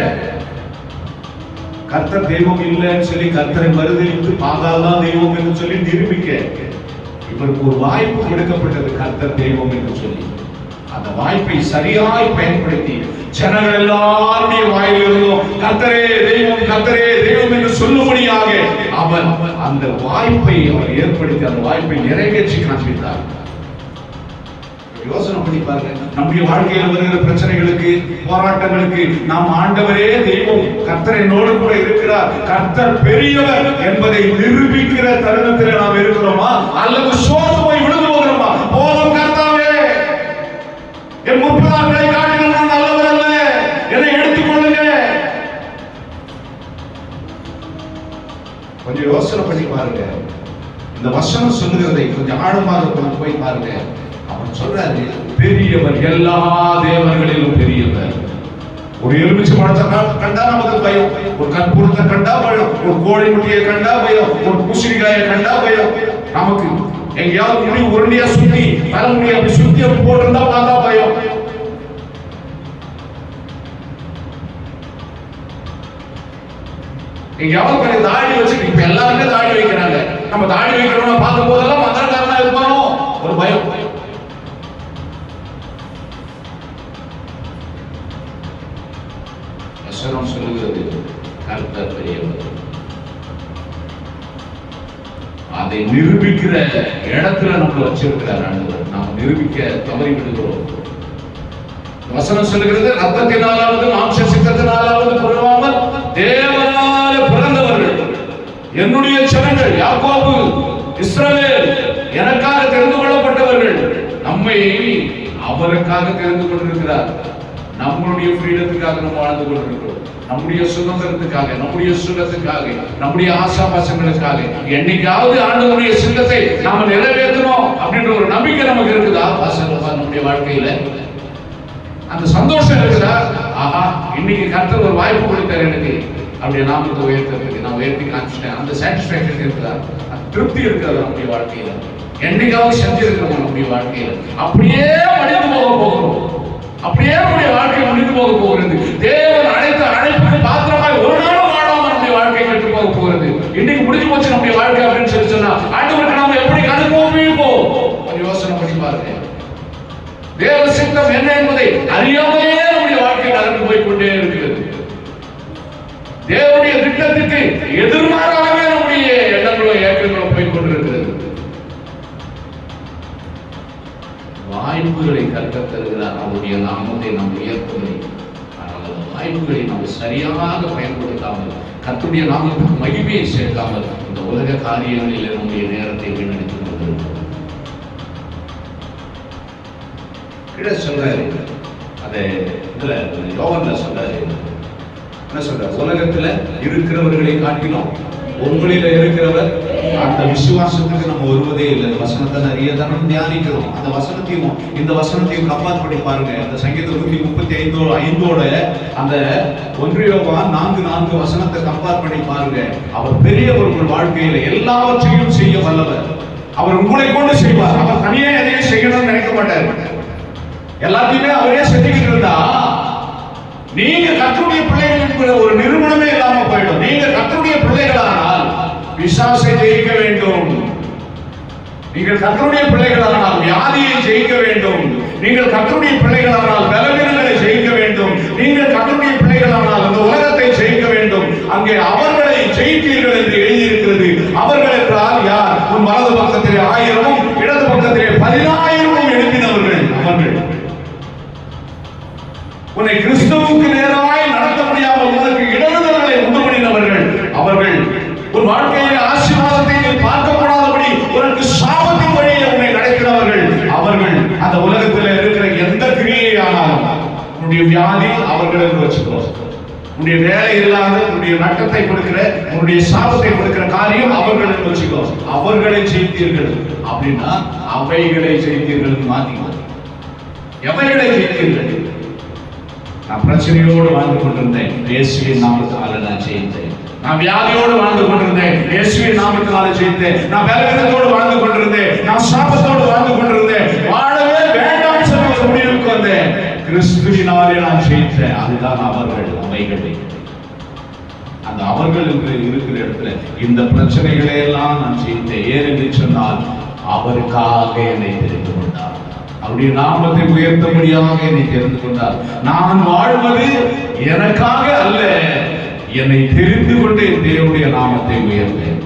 கர்த்தர் தெய்வம் இல்லைன்னு சொல்லி கர்த்தரை மறுதலித்து பாகால் தான் தெய்வம் என்று சொல்லி நிரூபிக்க இவருக்கு ஒரு வாய்ப்பு கொடுக்கப்பட்டது, கர்த்தர் தெய்வம் என்று சொல்லி. அந்த வாய்ப்பை சரியாய் பயன்படுத்தி ஜனங்கள் எல்லாருடைய வாயிலிருந்தும் கர்த்தரே தெய்வம், கர்த்தரே தெய்வம் என்று சொல்லும்படியாக அவர் அந்த வாய்ப்பை அவர் ஏற்படுத்தி அந்த வாய்ப்பை நிறைவேற்றி காண்பித்தார். யோசனை பண்ணி பாருங்க. நம்முடைய வாழ்க்கையில் வருகிற பிரச்சனைகளுக்கு, போராட்டங்களுக்கு நாம் ஆண்டவரே தெய்வம், கர்த்தர் என்னோடு கூட இருக்கிறார், கர்த்தர் பெரியவர் என்பதை நிரூபிக்கிற தருணத்தில் நாம் இருக்கிறோமா? அல்லது சோர்ந்து போய் விழுந்து போகிறோமா? போதும் கர்த்தாவே, என் முற்பிதாக்களை காட்டிலும் நான் நல்லவர் அல்ல, என்னை எடுத்துக்கொள்ளுங்க. கொஞ்சம் யோசனை பண்ணி பாருங்க. இந்த வசனம் சொல்லுகிறதை கொஞ்சம் ஆழமாக போய் பாருங்க. அவன் சொல்றாரு, பெரியவர், எல்லா தேவர்களிலும் பெரியவர். ஒரு எலுமிச்சை பழத்தை கண்டா நமக்கு பயம், ஒரு கற்பூரத்தை கண்டா பயம், ஒரு கோழி முட்டையை கண்டா பயம், ஒரு பூசணிக்காயை கண்டா பயம். நமக்கு எங்கேயாவது முடி உருண்டியா சுத்தி தலைமுடி அப்படி சுத்தி அப்படி போட்டிருந்தா பார்த்தா பயம். எங்கேயாவது கொஞ்சம் தாடி வச்சுட்டு, இப்ப எல்லாருமே தாடி வைக்கிறாங்க, நம்ம தாடி வைக்கிறோம்னா பார்க்கும் போதெல்லாம் மந்திரக்காரனா இருப்பானோ ஒரு பயம். வசனம் சொல்லுகிறது, கர்த்தர் பெரியவர். அதை நிரூபிக்கிற இடத்துல நம்ம வச்சிருக்கிறார் ஆண்டவர். நாம் நிரூபிக்க தவறி விடுகிறோம். வசனம் சொல்லுகிறது, ரத்தத்தினாலாவது மாம்ச சித்தத்தினாலாவது பிறவாமல் தேவனால பிறந்தவர்கள் என்னுடைய ஜனங்கள், யாக்கோபு, இஸ்ரவேல், எனக்காக தெரிந்து கொள்ளப்பட்டவர்கள். நம்மை அவருக்காக தெரிந்து கொண்டிருக்கிறார். நம்மளுடைய ஃப்ரீடத்துக்காக நம்ம வாழ்ந்து கொண்டிருக்கிறோம், நம்முடைய சுதந்திரத்துக்காக, நம்முடைய சுகத்துக்காக, நம்முடைய ஆசாபாசங்களுக்காக. என்னைக்காவது ஆண்டவருடைய சித்தத்தை நாம நிறைவேற்றணும் அப்படின்ற ஒரு நம்பிக்கை நமக்கு இருக்குதா? நம்முடைய வாழ்க்கையில அந்த சந்தோஷம் இருக்குதா? ஆஹா, இன்னைக்கு கர்த்தர் ஒரு வாய்ப்பு கொடுத்தார் எனக்கு, அப்படியே நாமத்தை உயர்த்துறதுக்கு நான் உயர்த்தி காமிச்சிட்டேன். அந்த சாட்டிஸ்பேக்ஷன் இருக்குதா? திருப்தி இருக்கிறது நம்முடைய வாழ்க்கையில? என்னைக்காவது செஞ்சிருக்கிறோம் நம்முடைய வாழ்க்கையில? அப்படியே மடிந்து போக போகிறோம், அப்படியே நம்முடைய வாழ்க்கை முடிந்து போக போகிறது. தேவன் அழைத்த அழைப்புக்கு பாத்திரமாய் ஒரு நாளும் வாழாம நம்முடைய வாழ்க்கை கெட்டு போக போகிறது. இன்னைக்கு முடிஞ்சு போச்சு நம்முடைய வாழ்க்கை அப்படின்னு சொல்லி சொன்னா ஆண்டவருக்கு நாம எப்படி கண்டுபோவோம்? கொஞ்சம் யோசனை பண்ணி பாருங்க. தேவ சித்தம் என்ன என்பதை அறியாமலே நம்முடைய வாழ்க்கை நடந்து போய் கொண்டே இருக்கிறது. தேவனுடைய திட்டத்துக்கு எதிர்மாறாகவே நம்முடைய எண்ணங்களும் ஏக்கங்களும் போய் கொண்டிருக்கிறது. வாய்ப்புகளை கற்கத் தருகிறார், அவருடைய நாமத்தை நாம் உயர்த்துவதை. ஆனால் அந்த வாய்ப்புகளை நாம் சரியாக பயன்படுத்தாமல், கர்த்தருடைய நாமத்துக்கு மகிமையை சேர்க்காமல் இந்த உலக காரியங்களில் நம்முடைய நேரத்தை வீணடித்துக் கொண்டிருக்கிறோம். கீழே சொல்றாரு, அதை இதுல யோவான்ல சொல்றாரு, என்ன சொல்ற? உலகத்துல இருக்கிறவர்களை காட்டிலும் உங்களில இருக்கிறவர். அந்த விசுவாசத்துக்கு நம்ம வருவதே இல்லை. இந்த வசனத்தை நிறைய தரம் தியானிக்கிறோம். அந்த வசனத்தையும் இந்த வசனத்தையும் கம்பேர் பண்ணி பாருங்க. அந்த சங்கீதம் 135 அந்த 1 யோவான் 4:4 வசனத்தை கம்பேர் பண்ணி பாருங்க. அவர் பெரியவர், உங்கள் வாழ்க்கையில எல்லாவற்றையும் செய்ய வல்லவர். அவர் உங்களை கொண்டு செய்வார். அவர் தனியே எதையும் செய்யணும்னு நினைக்க மாட்டார். எல்லாத்தையுமே அவரே செஞ்சுக்கிட்டு இருந்தா நீங்க கர்த்தருடைய பிள்ளைகள் என்கிற ஒரு நிறுவனமே இல்லாம போயிடும். நீங்க கர்த்தருடைய பிள்ளைகளானால் பிசாசை ஜெயிக்க வேண்டும். நீங்கள் கர்த்தருடைய பிள்ளைகளானால் வியாதியை ஜெயிக்க வேண்டும். நீங்கள் கர்த்தருடைய பிள்ளைகளானால் பலவீனங்களை ஜெயிக்க வேண்டும். நீங்கள் கர்த்தருடைய பிள்ளைகளானால் அந்த உலகத்தை ஜெயிக்க வேண்டும். அங்கே அவர்களை ஜெயித்தீர்கள் என்று எழுதியிருக்கிறது. அவர்கள் என்றால் யார்? உன் வலது பக்கத்திலே 1000 இடது பக்கத்திலே 10,000 எழுப்பினவர்கள். அவர்கள் உன்னை கிறிஸ்துவுக்கு நேராய் நடத்த முடியாமல் உனக்கு இடறுதல்களை உண்டு பண்ணினவர்கள். அவர்கள் உன் வாழ்க்கையில் ஆசீர்வாதத்தை நீ பார்க்கப்படாதபடி உனக்கு சாபத்தின் வழியை உன்னை நடக்கிறவர்கள். அவர்கள் அந்த உலகத்தில் இருக்கிற எந்த கிரியை ஆனாலும் உன்னுடைய வியாதி அவர்களுக்கு வச்சுக்கோ. உன்னுடைய வேலை இல்லாத உன்னுடைய நட்டத்தை கொடுக்கிற உன்னுடைய சாபத்தை கொடுக்கிற காரியம் அவர்களுக்கு வச்சுக்கோ. அவர்களை ஜெயித்தீர்கள் அப்படின்னா அவைகளை ஜெயித்தீர்கள் மாத்தி எவைகளை ஜெயித்தீர்கள்? நான் பிரச்சனையோடு வாழ்ந்து கொண்டிருந்தேன், இயேசுவின் நாமத்தினால நான் ஜெயித்தேன். நான் வியாதியோடு வாழ்ந்து கொண்டிருந்தேன், இயேசுவின் நாமத்தினால ஜெயித்தேன். நான் பலவீனத்தோடு வாழ்ந்து கொண்டிருந்தேன், நான் சாபத்தோடு வாழ்ந்து கொண்டிருந்தேன். வாழவே வேண்டாம் சொல்லி ஒரு முடிவுக்கு வந்தேன். கிறிஸ்துவினாலே நான் ஜெயித்தேன். அதுதான் அவர்கள், அவைகளை. அந்த அவர்கள் என்று இருக்கிற இடத்துல இந்த பிரச்சனைகளை எல்லாம் நான் ஜெயித்தேன். ஏன் என்று சொன்னால் அவருக்காக என்னை தெரிந்து கொண்டார். அவருடைய நாமத்தை உயர்த்தபடியாக என்னை தெரிந்து கொண்டார். நான் வாழ்வது எனக்காக அல்ல, என்னை தெரிந்து கொண்டு தேவனுடைய நாமத்தை உயர்த்தேன்.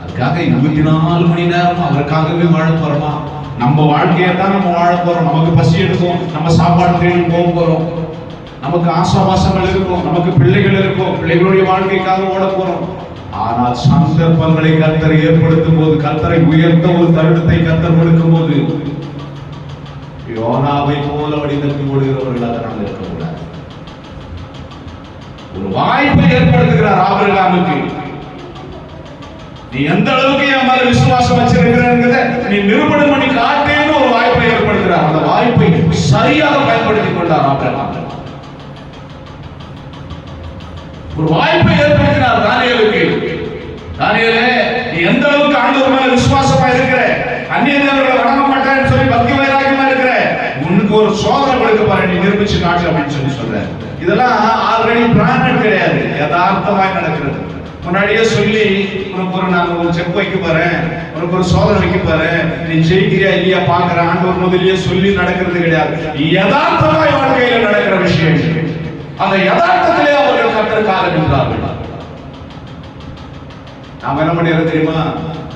அதுக்காக 24 மணி நேரம் அவருக்காகவே வாழ போறோமா? நம்ம வாழ்க்கையை தான் நம்ம வாழ போறோம். நமக்கு பசி எடுக்கும், நம்ம சாப்பாடு தேடி போக போறோம். நமக்கு ஆசாபாசங்கள் இருக்கும், நமக்கு பிள்ளைகள் இருக்கும், பிள்ளைகளுடைய வாழ்க்கைக்காக ஓட போறோம். ஆனால் சந்தர்ப்பங்களை கர்த்தர் ஏற்படுத்தும் போது, கர்த்தரை உயர்த்த ஒரு தருணத்தை கர்த்தர் கொடுக்கும் போது யோனாவை போல வடிவத்தை ஓடுகிறவர்களாக நாம் இருக்கக்கூடாது. ஒரு வாய்ப்பை ஏற்படுத்துகிறார் ஆபிரகாமுக்கு. நீ எந்த அளவுக்கு என் மேல விசுவாசம் வச்சிருக்கிறத நீ நிரூபணம் பண்ணி காட்டேன்னு ஒரு வாய்ப்பை ஏற்படுத்துகிறார். அந்த வாய்ப்பை சரியாக பயன்படுத்திக் கொண்டார் ஆபிரகாம். ஒரு வாய்ப்பை ஏற்படுத்தினார் தானியேலுக்கு. தானியேலே, நீ எந்த அளவுக்கு ஆண்டவர் மேல விசுவாசமா இருக்கிற, அந்நிய தேவர்களை வணங்க மாட்டேன்னு சொல்லி பக்தி வைராகியமா இருக்கிற, உனக்கு ஒரு சோதனை கொடுக்க பாரு, நீ நிரூபிச்சு காட்டு அப்படின்னு சொல்ற. இதெல்லாம் ஆல்ரெடி பிளான் கிடையாது, யதார்த்தமாய் நடக்கிறது. முன்னாடியே சொல்லி உனக்கு நான் ஒரு செக் வைக்க போறேன், உனக்கு ஒரு சோதனை வைக்க போறேன், நீ ஜெயிக்கிறியா இல்லையா பாக்குற ஆண்டவர் முதலியே சொல்லி நடக்கிறது கிடையாது. யதார்த்தமாய் வாழ்க்கையில நடக்கிற விஷயம். அந்த யதார்த்தத்திலே அவர்கள் கர்த்தருக்காக நின்றார்கள். நாம என்ன பண்ணிடுறது தெரியுமா?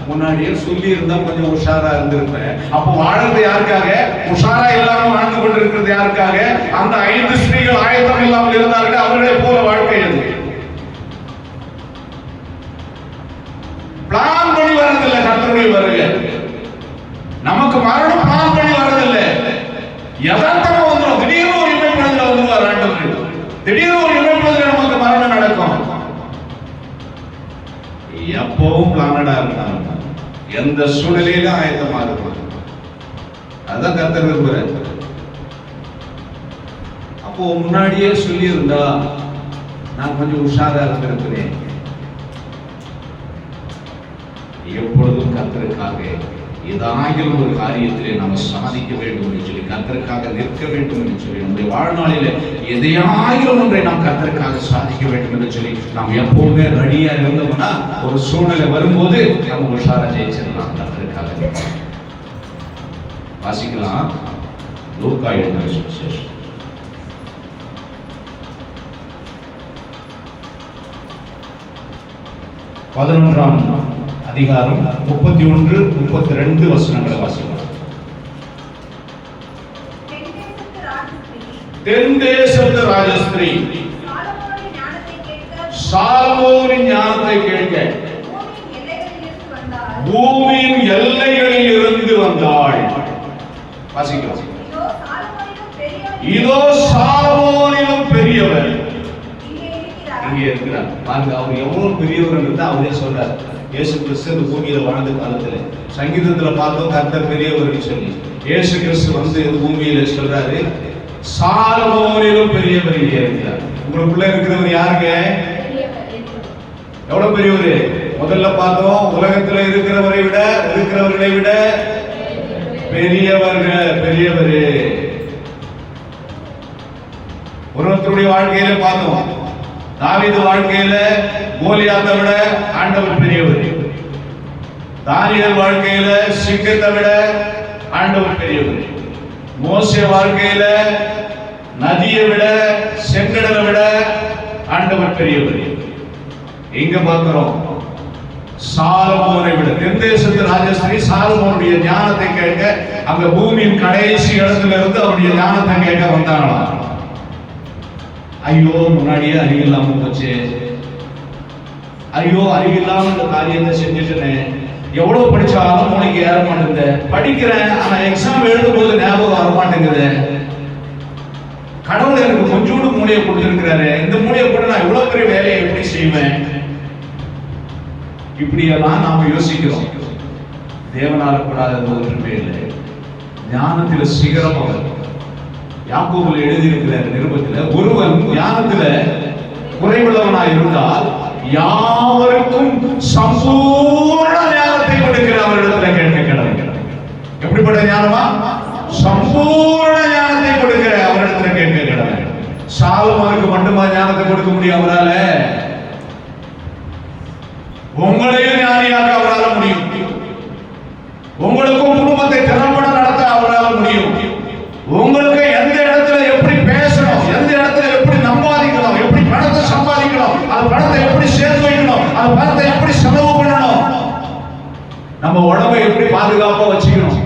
முன்னாடியே சொல்லி இருந்தா கொஞ்சம் உஷாரா இருந்திருப்பேன். அப்போ வாழறது யாருக்காக? உஷாரா இல்லாம வாழ்ந்து கொண்டிருக்கிறது யாருக்காக? அந்த 5 ஸ்திரீகள் ஆயத்தம் இல்லாமல் இருந்தார்கள். அவர்களே போல வாழ்க்கை அது. பிளான் பண்ணி வரதில்லை கர்த்தருடைய வருகை. நமக்கு மரணம் பிளான் பண்ணி வரதில்லை, யதார்த்தமா வந்துடும். திடீர்னு ஒரு இமைப்படுதல வந்துருவார் ஆண்டவர். திடீர்னு ஒரு இமைப்படுதல நமக்கு மரணம் நடக்கும். எப்பவும் பிளானடா இருந்தாங்க, எந்த சூழ்நிலையில ஆயத்தமா இருக்கும். அதுதான் கர்த்தர் விரும்புறார். அப்போ முன்னாடியே சொல்லி இருந்தா நான் கொஞ்சம் உஷாரா இருந்திருக்கிறேன். எப்பொழுதும் கர்த்தருக்காக ஏதாகிலும் ஒரு காரியத்திலே நாம் சாதிக்க வேண்டும் என்று சொல்லி, கர்த்தருக்காக நிற்க வேண்டும் என்று சொல்லி, நம்முடைய வாழ்நாளில எதையாகிலும் ஒன்றை நாம் கர்த்தருக்காக சாதிக்க வேண்டும் என்று சொல்லி நாம் எப்பவுமே ரெடியா இருந்தோம்னா ஒரு சூழ்நிலை வரும்போது நம்ம உஷாரா ஜெயிச்சிடலாம். கர்த்தருக்காக வாசிக்கலாம். லூக்கா எழுதின சுவிசேஷம் 11ஆம் அதிகாரம் 31, 32 வசனங்களை வாசிக்கலாம். தென் தேசத்து ராஜஸ்திரீ சாலமோனின் ஞானத்தை கேட்க பூமியின் எல்லைகளில் இருந்து வந்தாள். வாசிக்கலாம். இதோ சாலமோனிலும் பெரியவர் இங்கே இருக்கிறார். பாருங்க, அவர் எவ்வளவு பெரியவர் என்று அவரே சொல்றார். இயேசு கிறிஸ்து இந்த பூமியில வாழ்ந்த காலத்துல சங்கீதத்துல பார்த்தோம் கர்த்தர் பெரியவர் சொல்லி. இயேசு கிறிஸ்து வந்து இந்த பூமியில சொல்றாரு, சாலமோனிலும் பெரியவர் இங்கே இருக்கிறார். உங்களுக்குள்ள இருக்கிறவர் யாருங்க? எவ்வளவு பெரியவர்? முதல்ல பார்த்தோம், உலகத்துல இருக்கிறவரை விட இருக்கிறவர்களை விட பெரியவர்கள். பெரியவர் ஒருவருடைய வாழ்க்கையில பார்த்தோம். தாவீது வாழ்க்கையில கோலியாத்தை விட ஆண்டவர் பெரியவர். தானியேல் வாழ்க்கையில சிங்கத்தை விட ஆண்டவர் பெரியவர். மோசே வாழ்க்கையில நதியை விட செங்கடலை விட ஆண்டவர் பெரியவர். எங்க பார்க்கிறோம்? சாலமோனை விட. தென்தேசத்து ராஜஸ்ரீ சாலமோனுடைய ஞானத்தை கேட்க அங்க பூமியின் கடைசி இடத்துல இருந்து அவருடைய ஞானத்தை கேட்க வந்தாங்களாம். ஐயோ, முன்னாடியே அறிவு இல்லாம போச்சு, ஐயோ அறிவு இல்லாம இந்த காரியத்தை செஞ்சுட்டேன், எவ்வளவு படிச்சாலும் மூளைக்கு ஏற மாட்டேங்குது, படிக்கிறேன் ஆனா எக்ஸாம் எழுதும் போது ஞாபகம் வர மாட்டேங்குது, கடவுள் எனக்கு கொஞ்சோண்டு மூளையை கொடுத்திருக்கிறாரு, இந்த மூளையை கூட நான் இவ்வளவு பெரிய வேலையை எப்படி செய்வேன்? இப்படியெல்லாம் நாம யோசிக்கிறோம். தேவனால கூடாதது ஒன்றுமே இல்லை. ஞானத்தில சிகரம் அவர். யாக்கோபுல எழுதியிருக்கிற நிருபத்தில், ஒருவன் ஞானத்தில குறைவுள்ளவனாய் இருந்தால் யாவருக்கும் சம்பூர்ண ஞானத்தை கொடுக்கிற அவரிடத்துல கேட்க கடவுள். எப்படிப்பட்ட ஞானமா? சம்பூர்ண ஞானத்தை கொடுக்கிற அவரிடத்துல கேட்க கடவுள். சாலமோனுக்கு மட்டுமா ஞானத்தை கொடுக்க முடியும்? அவரால உங்களையும் ஞானியாக அவரால் முடியும். உங்களுக்கும் குடும்பத்தை திறம்பட நடத்த அவரால் முடியும். உங்களுக்கு எந்த இடத்துல எப்படி பேசணும், எந்த இடத்துல எப்படி சம்பாதிக்கணும், எப்படி பணத்தை சம்பாதிக்கணும், அந்த பணத்தை எப்படி சேர்த்து வைக்கணும், அந்த பணத்தை எப்படி செலவு பண்ணணும், நம்ம உடம்பை எப்படி பாதுகாப்பா வச்சுக்கணும்,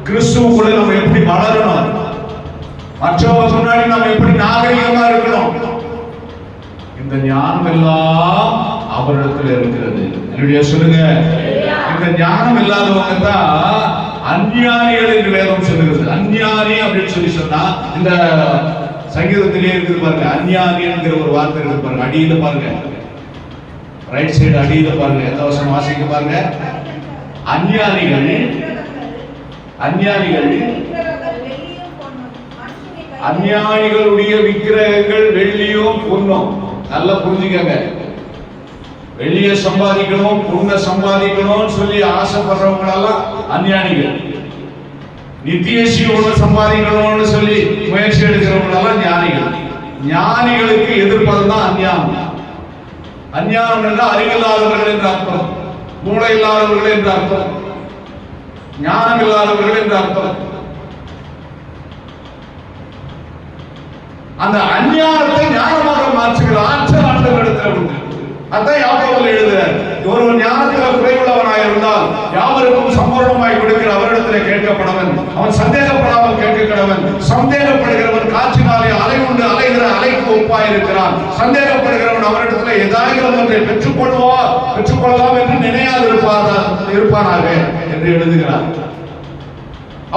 கிறிஸ்துவுக்குள்ள நம்ம எப்படி வளரணும், மற்றவங்க முன்னாடி நம்ம எப்படி நாகரிகமா இருக்கணும், இந்த ஞானம் எல்லாம் அவரிடத்தில் இருக்கிறது. சொல்லுங்க, இந்த ஞானம் இல்லாதவங்க தான் அஞ்ஞானிகள் என்று வேதம் சொல்லுகிறது. அஞ்ஞானி அப்படின்னு சொல்லி சொன்னா இந்த சங்கீதத்திலே இருக்குது பாருங்க, அஞ்ஞானி என்கிற ஒரு வார்த்தை இருக்கு பாருங்க. அடியில பாருங்க, ரைட் சைடு அடியில பாருங்க, எந்த வருஷம் வாசிக்க பாருங்க. அஞ்ஞானிகள் அஞ்ஞானிகள் அஞ்ஞானிகளுடைய விக்கிரகங்கள் வெள்ளியும் பொன்னும். நல்லா புரிஞ்சுக்கங்க. வெள்ளியை சம்பாதிக்கணும், பொண்ணை சம்பாதிக்கணும் சொல்லி ஆசைப்படுறவங்க எல்லாம் அஞ்ஞானிகள். நித்திய ஜீவனை சம்பாதிக்கணும்னு சொல்லி முயற்சி எடுக்கிறவங்க எல்லாம் ஞானிகள். ஞானிகளுக்கு எதிர்ப்பது தான் அஞ்ஞானம். அஞ்ஞானம் என்றால் அறிவில்லாதவர்கள் என்று அர்த்தம், மூளை இல்லாதவர்கள் என்று அர்த்தம், ஞானம் இல்லாதவர்கள் என்று அர்த்தம். அந்த அஞ்ஞானத்தை ஞானமாக மாற்றுகிற ஆற்றல் ஆண்டவரிடத்தில் உண்டு. அதான் யாக்கோபு எழுதுகிறார், ஒருவன் ஞானத்தில் குறைவுள்ளவனாய் இருந்தால் யாவருக்கும் சம்பூர்ணமாய் கொடுக்கிற அவரிடத்தில் கேட்கப்படவன், அவன் சந்தேகப்படாமல் கேட்க கடவன். சந்தேகப்படுகிறவன் காற்றினாலே அலை உண்டு அலைகிற அலைக்கு ஒப்பாய் இருக்கிறான். சந்தேகப்படுகிறவன் அவரிடத்தில் ஏதாவது ஒன்றை பெற்றுக்கொள்ளலாம் என்று நினையாது இருப்பானாக என்று எழுதுகிறார்.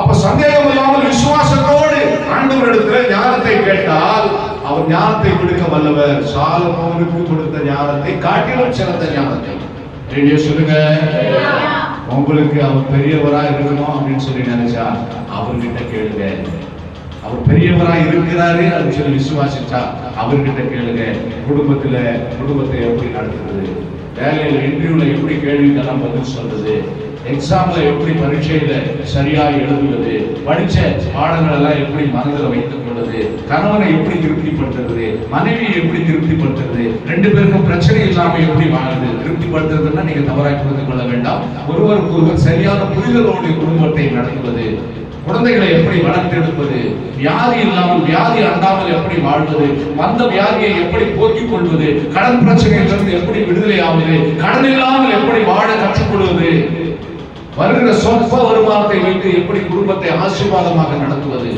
அப்ப சந்தேகம் இல்லாமல் விசுவாசத்தோடு ஆண்டவரிடத்தில் ஞானத்தை கேட்டால் அவர் ஞானத்தை கொடுக்க வல்லவர். சாலமோனுக்கு கொடுத்த ஞானத்தை காட்டிலும் சிறந்த ஞானத்தை. சொல்லுங்க, உங்களுக்கு அவர் பெரியவரா இருக்கணும் அப்படின்னு சொல்லி நினைச்சா அவர்கிட்ட கேளுங்க. அவர் பெரியவரா இருக்கிறாரு அப்படின்னு சொல்லி விசுவாசிச்சா அவர்கிட்ட கேளுங்க. குடும்பத்தை எப்படி நடத்துறது, வேலையில் இன்டர்வியூல எப்படி கேள்விக்கெல்லாம் பதில் சொல்றது, எக்ஸாம்ல எப்படி பரீட்சையில சரியா எழுதுவது, படிச்ச பாடங்கள் எல்லாம் எப்படி மனதில் வைத்துக் கொள்வது, கணவனை எப்படி திருப்திப்படுத்துறது, மனைவியை எப்படி திருப்திப்படுத்துறது, ரெண்டு பேருக்கும் பிரச்சனை இல்லாம எப்படி வாழுது. திருப்திப்படுத்துறதுன்னா நீங்க தவறாக புரிந்து கொள்ள வேண்டாம். ஒருவருக்கு ஒருவர் சரியான புரிதலோடு குடும்பத்தை நடத்துவது, குழந்தைகளை எப்படி வளர்த்தெடுப்பது, வியாதி இல்லாமல் வியாதி அண்டாமல் எப்படி வாழ்வது, வந்த வியாதியை எப்படி போக்கிக் கொள்வது, கடன் பிரச்சனையிலிருந்து எப்படி விடுதலை ஆவது, கடன் இல்லாமல் எப்படி வாழ கற்றுக்கொள்வது, வருகிற சொற்ப வருமானத்தை வைத்து எப்படி குடும்பத்தை ஆசீர்வாதமாக நடத்துவது,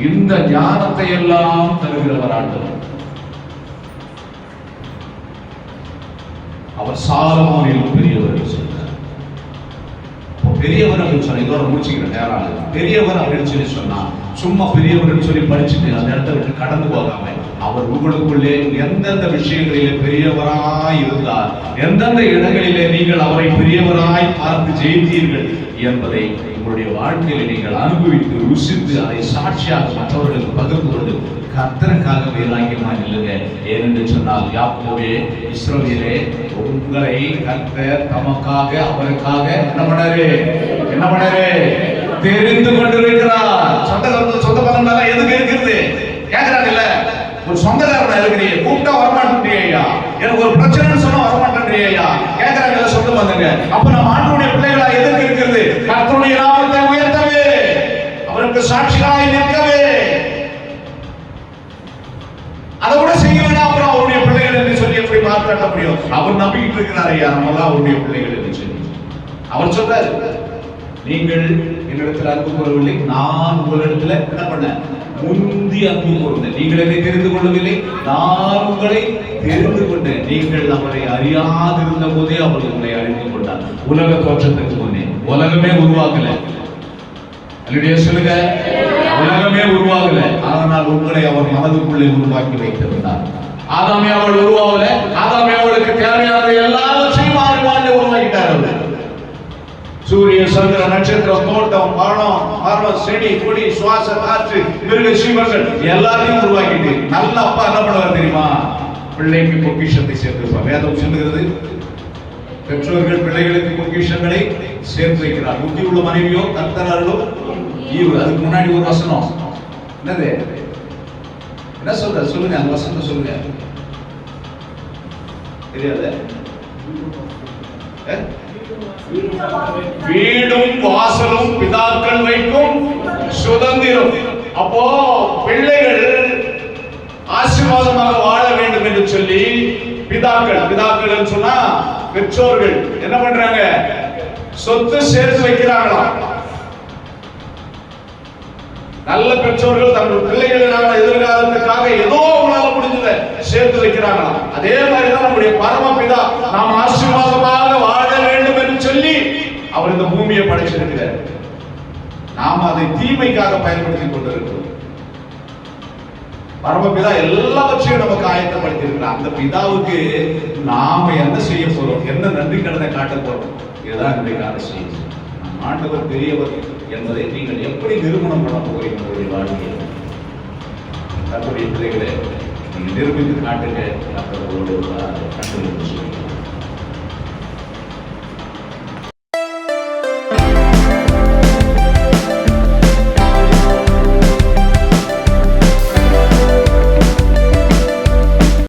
இந்த ஞானத்தை எல்லாம் தருகிறவர் ஆண்டவர். அவர் சாலமோனில் பெரியவர் சொன்னார். பெரியவர் அப்படின்னு சொன்ன இதோட முடிச்சுக்கிற நேரம். பெரியவர் அப்படின்னு சொல்லி சொன்னா சும்மா பெரியவர் சொல்லி படிச்சுட்டு அந்த இடத்த விட்டு கடந்து போகாம அவர் உங்களுக்குள்ளே எந்தெந்த விஷயங்களிலே பெரியவராய் இருந்தார், எந்தெந்த இடங்களிலே நீங்கள் அவரை பெரியவராய் பார்த்து ஜெயித்தீர்கள் என்பதை உங்களுடைய வாழ்க்கையில நீங்கள் அனுபவித்து ருசித்து அதை சாட்சியாக மற்றவர்களுக்கு பகிர்ந்து கொண்டு கர்த்தருக்காக வைராக்கியமாக இல்லைங்க. ஏனென்று சொன்னால் யாக்கோபே, இஸ்ரவேலே, உங்களை கர்த்தர் தமக்காக அவருக்காக என்ன பண்ணாரு தெரிந்து கொண்டிருக்கிறார். சொந்த பந்தம் எதுக்கு இருக்கிறது கேட்கிறாங்க இல்ல, ஒரு சொந்த அவருடைய பிள்ளைகளுக்கு சொல்லி அவர் சொல்றாரு, நீங்கள் என்னிடத்தில் அன்பு கூறவில்லை, நான் உங்களிடத்துல என்ன பண்ண முந்தி அன்பு கூர்ந்தேன். நீங்கள் என்னை தெரிந்து கொள்ளவில்லை, நான் உங்களை தெரிந்து கொண்டேன். நீங்கள் அவரை அறியாதிருந்த போதே அவர் உங்களை அறிந்து கொண்டார். உலக தோற்றத்துக்கு முன்னே, உலகமே உருவாக்கல, சொல்லுங்க, உலகமே உருவாகல, ஆனால் உங்களை அவர் மனதுக்குள்ளே உருவாக்கி வைத்திருந்தார். ஆதாமே அவள் உருவாகல, ஆதாமே அவளுக்கு தேவையான எல்லாவற்றையும் வாழ்ந்து உருவாக்கிட்டார். அவர் சூரிய சந்திர நட்சத்திரம் தோட்டம் மரம் செடி கொடி சுவாச காற்று மிருக சீவர்கள் எல்லாத்தையும் உருவாக்கிட்டு நல்ல அப்பா என்ன பண்ணுவார் தெரியுமா? பிள்ளைக்கு பொக்கிஷத்தை சேர்த்து வேதம் சொல்லுகிறது, பெற்றோர்கள் பிள்ளைகளுக்கு பொக்கிஷங்களை சேர்த்து வைக்கிறார். புத்தி உள்ள மனைவியோ கர்த்தராலோ ஈவு. அதுக்கு முன்னாடி ஒரு வசனம் என்னது, என்ன சொல்ற சொல்லுங்க, அந்த வசனத்தை சொல்லுங்க. தெரியாது? வீடும் வாசலும் பிதாக்கள் வைக்கும் சுதந்திரம். அப்போ பிள்ளைகள் ஆசீர்வாதமாக வாழ வேண்டும் என்று சொல்லி பிதாக்கள் சொன்னா பெற்றோர்கள் என்ன பண்றாங்க? சொத்து சேர்த்து வைக்கிறாங்களாம். நல்ல பெற்றோர்கள் தங்கள் பிள்ளைகளான எதிர்காலத்துக்காக ஏதோ உங்களால முடிஞ்சதை சேர்த்து வைக்கிறாங்களாம். அதே மாதிரிதான் நம்முடைய பரமபிதா நாம் ஆசீர்வாதமாக வாழ வேண்டும் என்று சொல்லி அவர் இந்த பூமியை படைச்சிருக்கிறார். நாம் அதை தீமைக்காக பயன்படுத்திக் கொண்டிருக்கிறோம். பரமபிதா எல்லாவற்றையும் நமக்கு ஆயத்தப்படுத்தி இருக்கிறார். அந்த பிதாவுக்கு நாம என்ன செய்ய போறோம், என்ன நன்றி கடனை காட்ட போறோம், இதுதான் இன்றைக்கான செய்தி. ஆண்டவர் பெரியவர் என்பதை நீங்கள் எப்படி நிரூபணம் பண்ண போகிறீங்க உங்களுடைய வாழ்க்கையில்? தன்னுடைய பிள்ளைகளை நீங்கள் நிரூபித்து காட்டுங்க. கண்டுபிடிச்சு